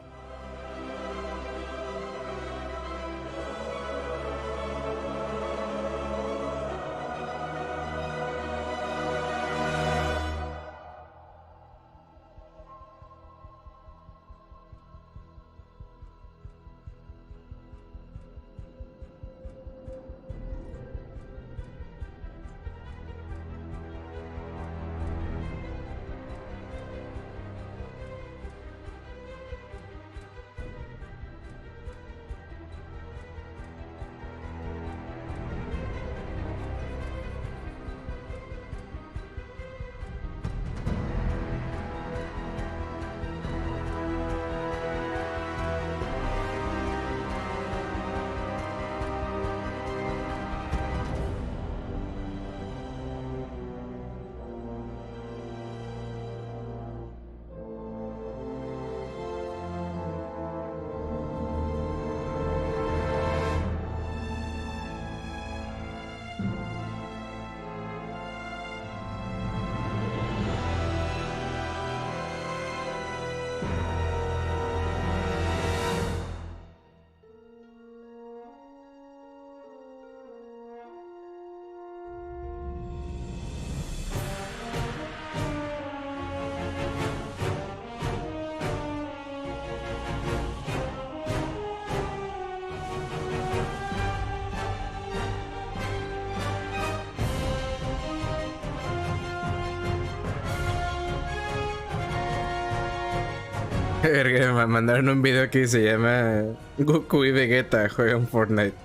Verga, me mandaron un video que se llama Goku y Vegeta juegan Fortnite.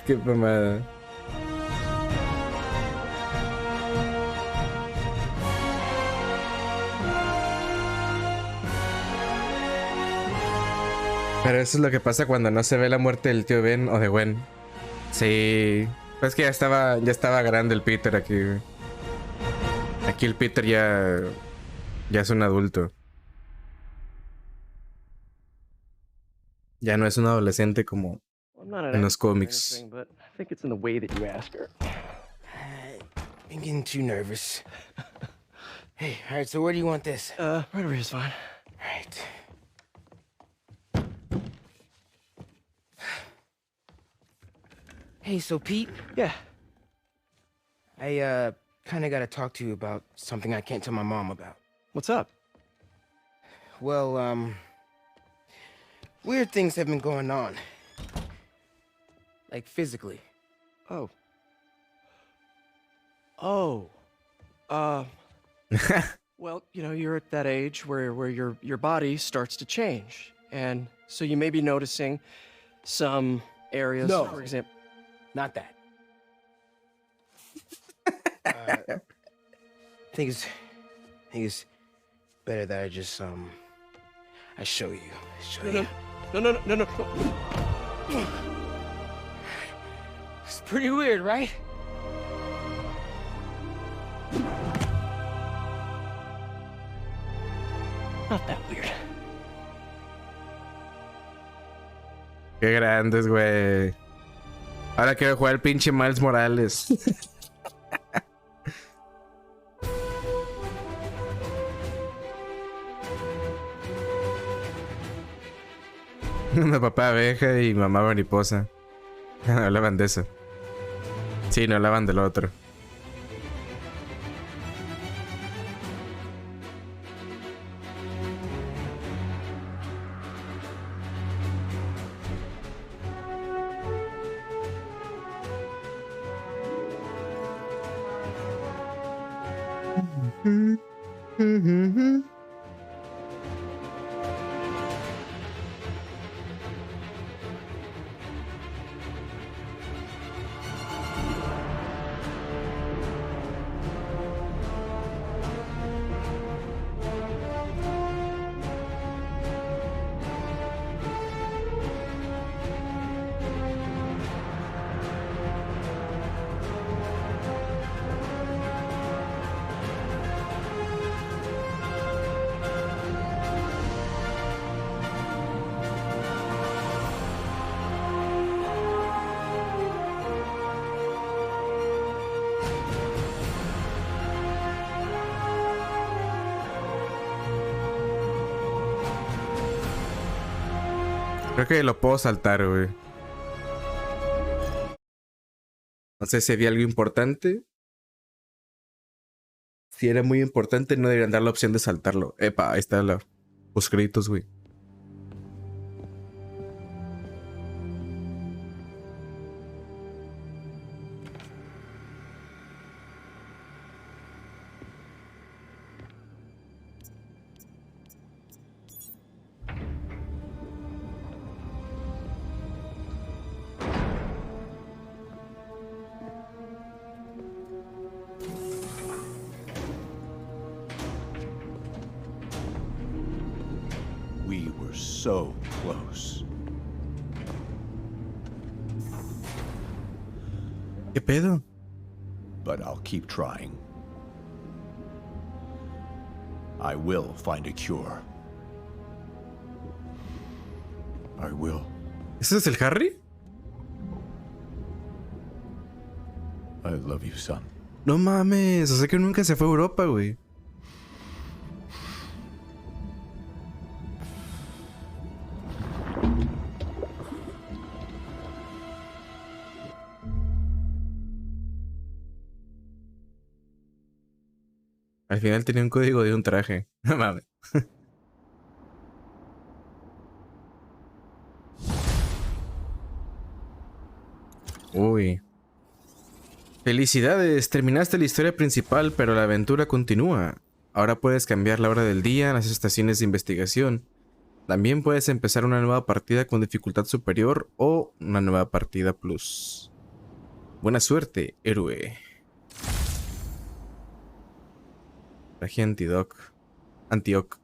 qué mamada. Pero eso es lo que pasa cuando no se ve la muerte del tío Ben o de Gwen. Sí. Pues que ya estaba grande el Peter aquí. Aquí el Peter ya es un adulto. Ya no es un adolescente como en los cómics. But I think it's in the way that you ask her. I'm getting too nervous. Hey, all right, so where do you want this? Right over here's fine. All right. Hey, so Pete? Yeah? I, kinda gotta talk to you about something I can't tell my mom about. What's up? Well, weird things have been going on. Like physically. Oh. Oh. Well, you know, you're at that age where your body starts to change. And so you may be noticing some areas, No. for example. Not that. I think it's better that I just I show you. No. It's pretty weird, right? Not that weird. Qué grandes, güey. Ahora quiero jugar el pinche Miles Morales. Una papá abeja y mamá mariposa. No hablaban de eso. Sí, no hablaban del otro. Creo que lo puedo saltar, güey. No sé si había algo importante. Si era muy importante, no deberían dar la opción de saltarlo. Epa, ahí está los créditos, güey. We were so close. ¿Qué pedo? But I'll keep trying. I will find a cure. I will. ¿Ese es el Harry? I love you, son. No mames, o sea que nunca se fue a Europa, güey. Al final tenía un código de un traje. No mames. Uy. Felicidades, terminaste la historia principal, pero la aventura continúa. Ahora puedes cambiar la hora del día en las estaciones de investigación. También puedes empezar una nueva partida con dificultad superior o una nueva partida plus. Buena suerte, héroe. Traje antidoc. Antioc.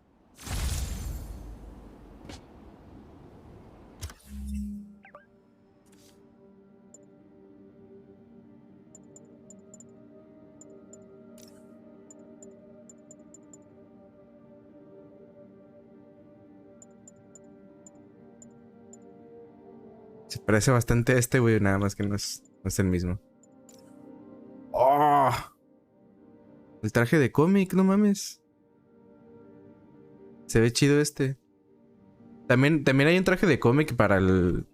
Se parece bastante a este, güey, nada más que no es el mismo. ¡Oh! El traje de cómic, no mames. Se ve chido este. También hay un traje de cómic para el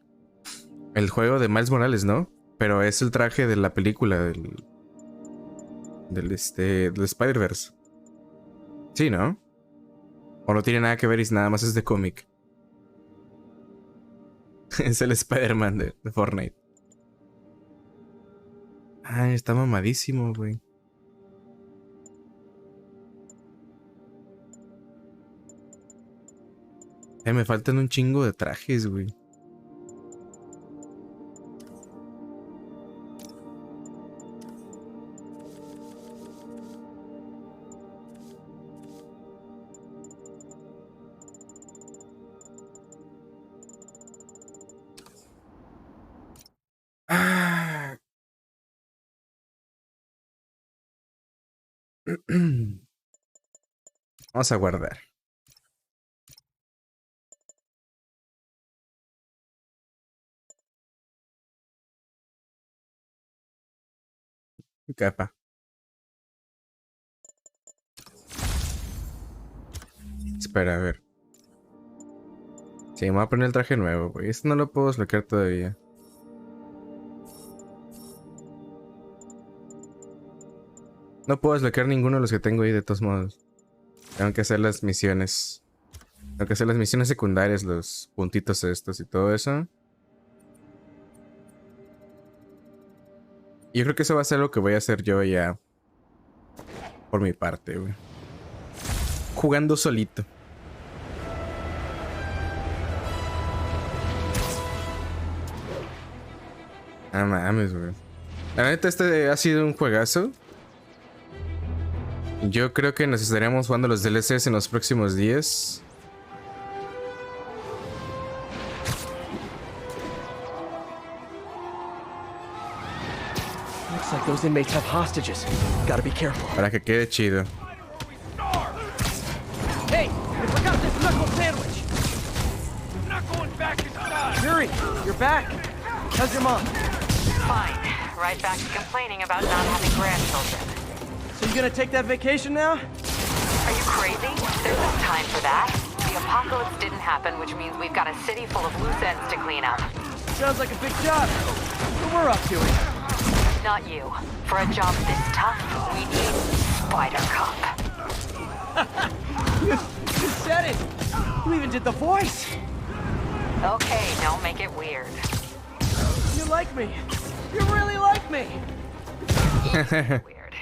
juego de Miles Morales, ¿no? Pero es el traje de la película del Spider-Verse. Sí, ¿no? O no tiene nada que ver y nada más es de cómic. Es el Spider-Man de Fortnite. Ay, está mamadísimo, güey. Me faltan un chingo de trajes, güey. Ah. Vamos a guardar. Capa. Espera, a ver. Sí, me voy a poner el traje nuevo, güey. Este no lo puedo desbloquear todavía. No puedo desbloquear ninguno de los que tengo ahí de todos modos. Tengo que hacer las misiones. Tengo que hacer las misiones secundarias, los puntitos estos y todo eso. Yo creo que eso va a ser lo que voy a hacer yo ya. Por mi parte, güey. Jugando solito. Ah, mames, güey. La neta, este ha sido un juegazo. Yo creo que nos estaríamos jugando los DLCs en los próximos días. Looks like those inmates have hostages. Gotta be careful. Para que quede chido. Hey, I forgot this knuckle sandwich. I'm not going back inside. Yuri, you're back. How's your mom? Fine. Right back to complaining about not having grandchildren. So you gonna take that vacation now? Are you crazy? There's no time for that. The apocalypse didn't happen, which means we've got a city full of loose ends to clean up. Sounds like a big job. But we're up to it. Not you. For a job this tough, we need Spider Cop. You said it. You even did the voice. Okay, don't make it weird. You like me. You really like me. Weird.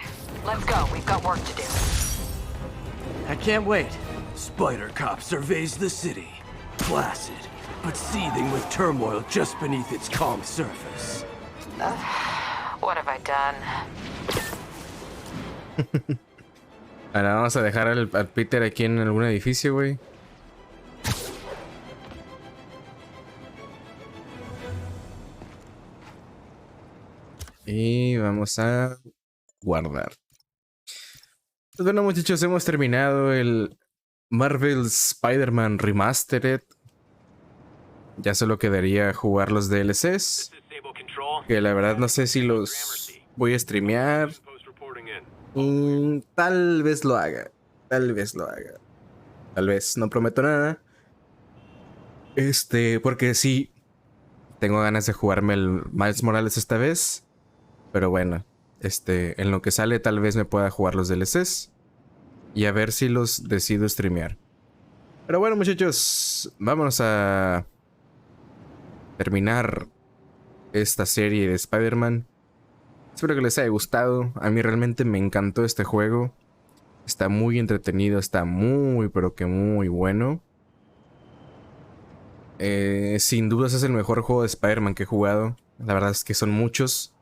Let's go. We've got work to do. I can't wait. Spider Cop surveys the city. Placid, but seething with turmoil just beneath its calm surface. What have I done? Ahora vamos a dejar al Peter aquí en algún edificio, güey. Y vamos a guardar. Pues bueno, muchachos, hemos terminado el Marvel Spider-Man Remastered. Ya solo quedaría jugar los DLCs. Que la verdad no sé si los voy a streamear. Tal vez lo haga. Tal vez lo haga. Tal vez, no prometo nada. Porque sí, tengo ganas de jugarme el Miles Morales esta vez. Pero bueno, en lo que sale tal vez me pueda jugar los DLCs. Y a ver si los decido streamear. Pero bueno, muchachos, vámonos a terminar esta serie de Spider-Man. Espero que les haya gustado. A mí realmente me encantó este juego. Está muy entretenido, está muy, pero que muy bueno. Sin dudas es el mejor juego de Spider-Man que he jugado. La verdad es que son muchos.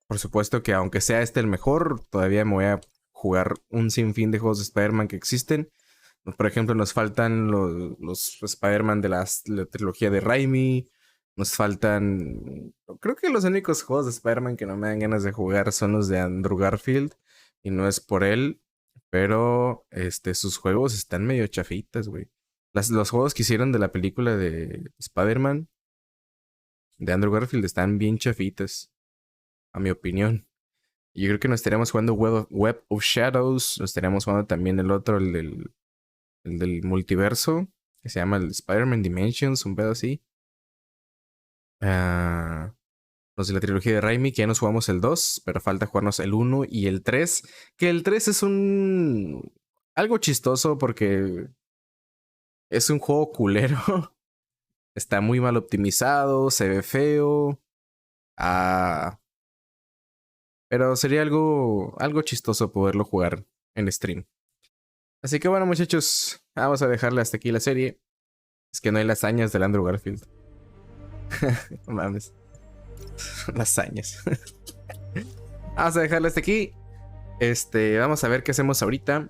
Por supuesto que aunque sea el mejor, todavía me voy a jugar un sinfín de juegos de Spider-Man que existen. Por ejemplo, nos faltan los Spider-Man de la trilogía de Raimi. Nos faltan... Creo que los únicos juegos de Spider-Man que no me dan ganas de jugar son los de Andrew Garfield. Y no es por él, pero sus juegos están medio chafitas, güey. Los juegos que hicieron de la película de Spider-Man de Andrew Garfield están bien chafitas, a mi opinión. Y yo creo que nos estaríamos jugando Web of Shadows. Nos estaríamos jugando también el otro, el del multiverso, que se llama el Spider-Man Dimensions, un pedo así. Los de la trilogía de Raimi, que ya nos jugamos el 2, pero falta jugarnos el 1 y el 3. Que el 3 es algo chistoso porque es un juego culero. está muy mal optimizado, se ve feo. Pero sería algo chistoso poderlo jugar en stream. Así que bueno, muchachos, vamos a dejarle hasta aquí la serie. Es que no hay lasañas del Andrew Garfield. No mames. Lasañas. Vamos a dejarle hasta aquí. Vamos a ver qué hacemos ahorita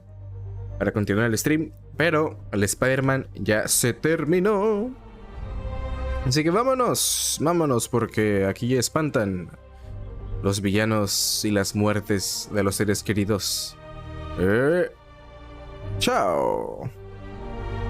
para continuar el stream. Pero el Spider-Man ya se terminó. Así que vámonos. Vámonos porque aquí ya espantan los villanos y las muertes de los seres queridos. Chao.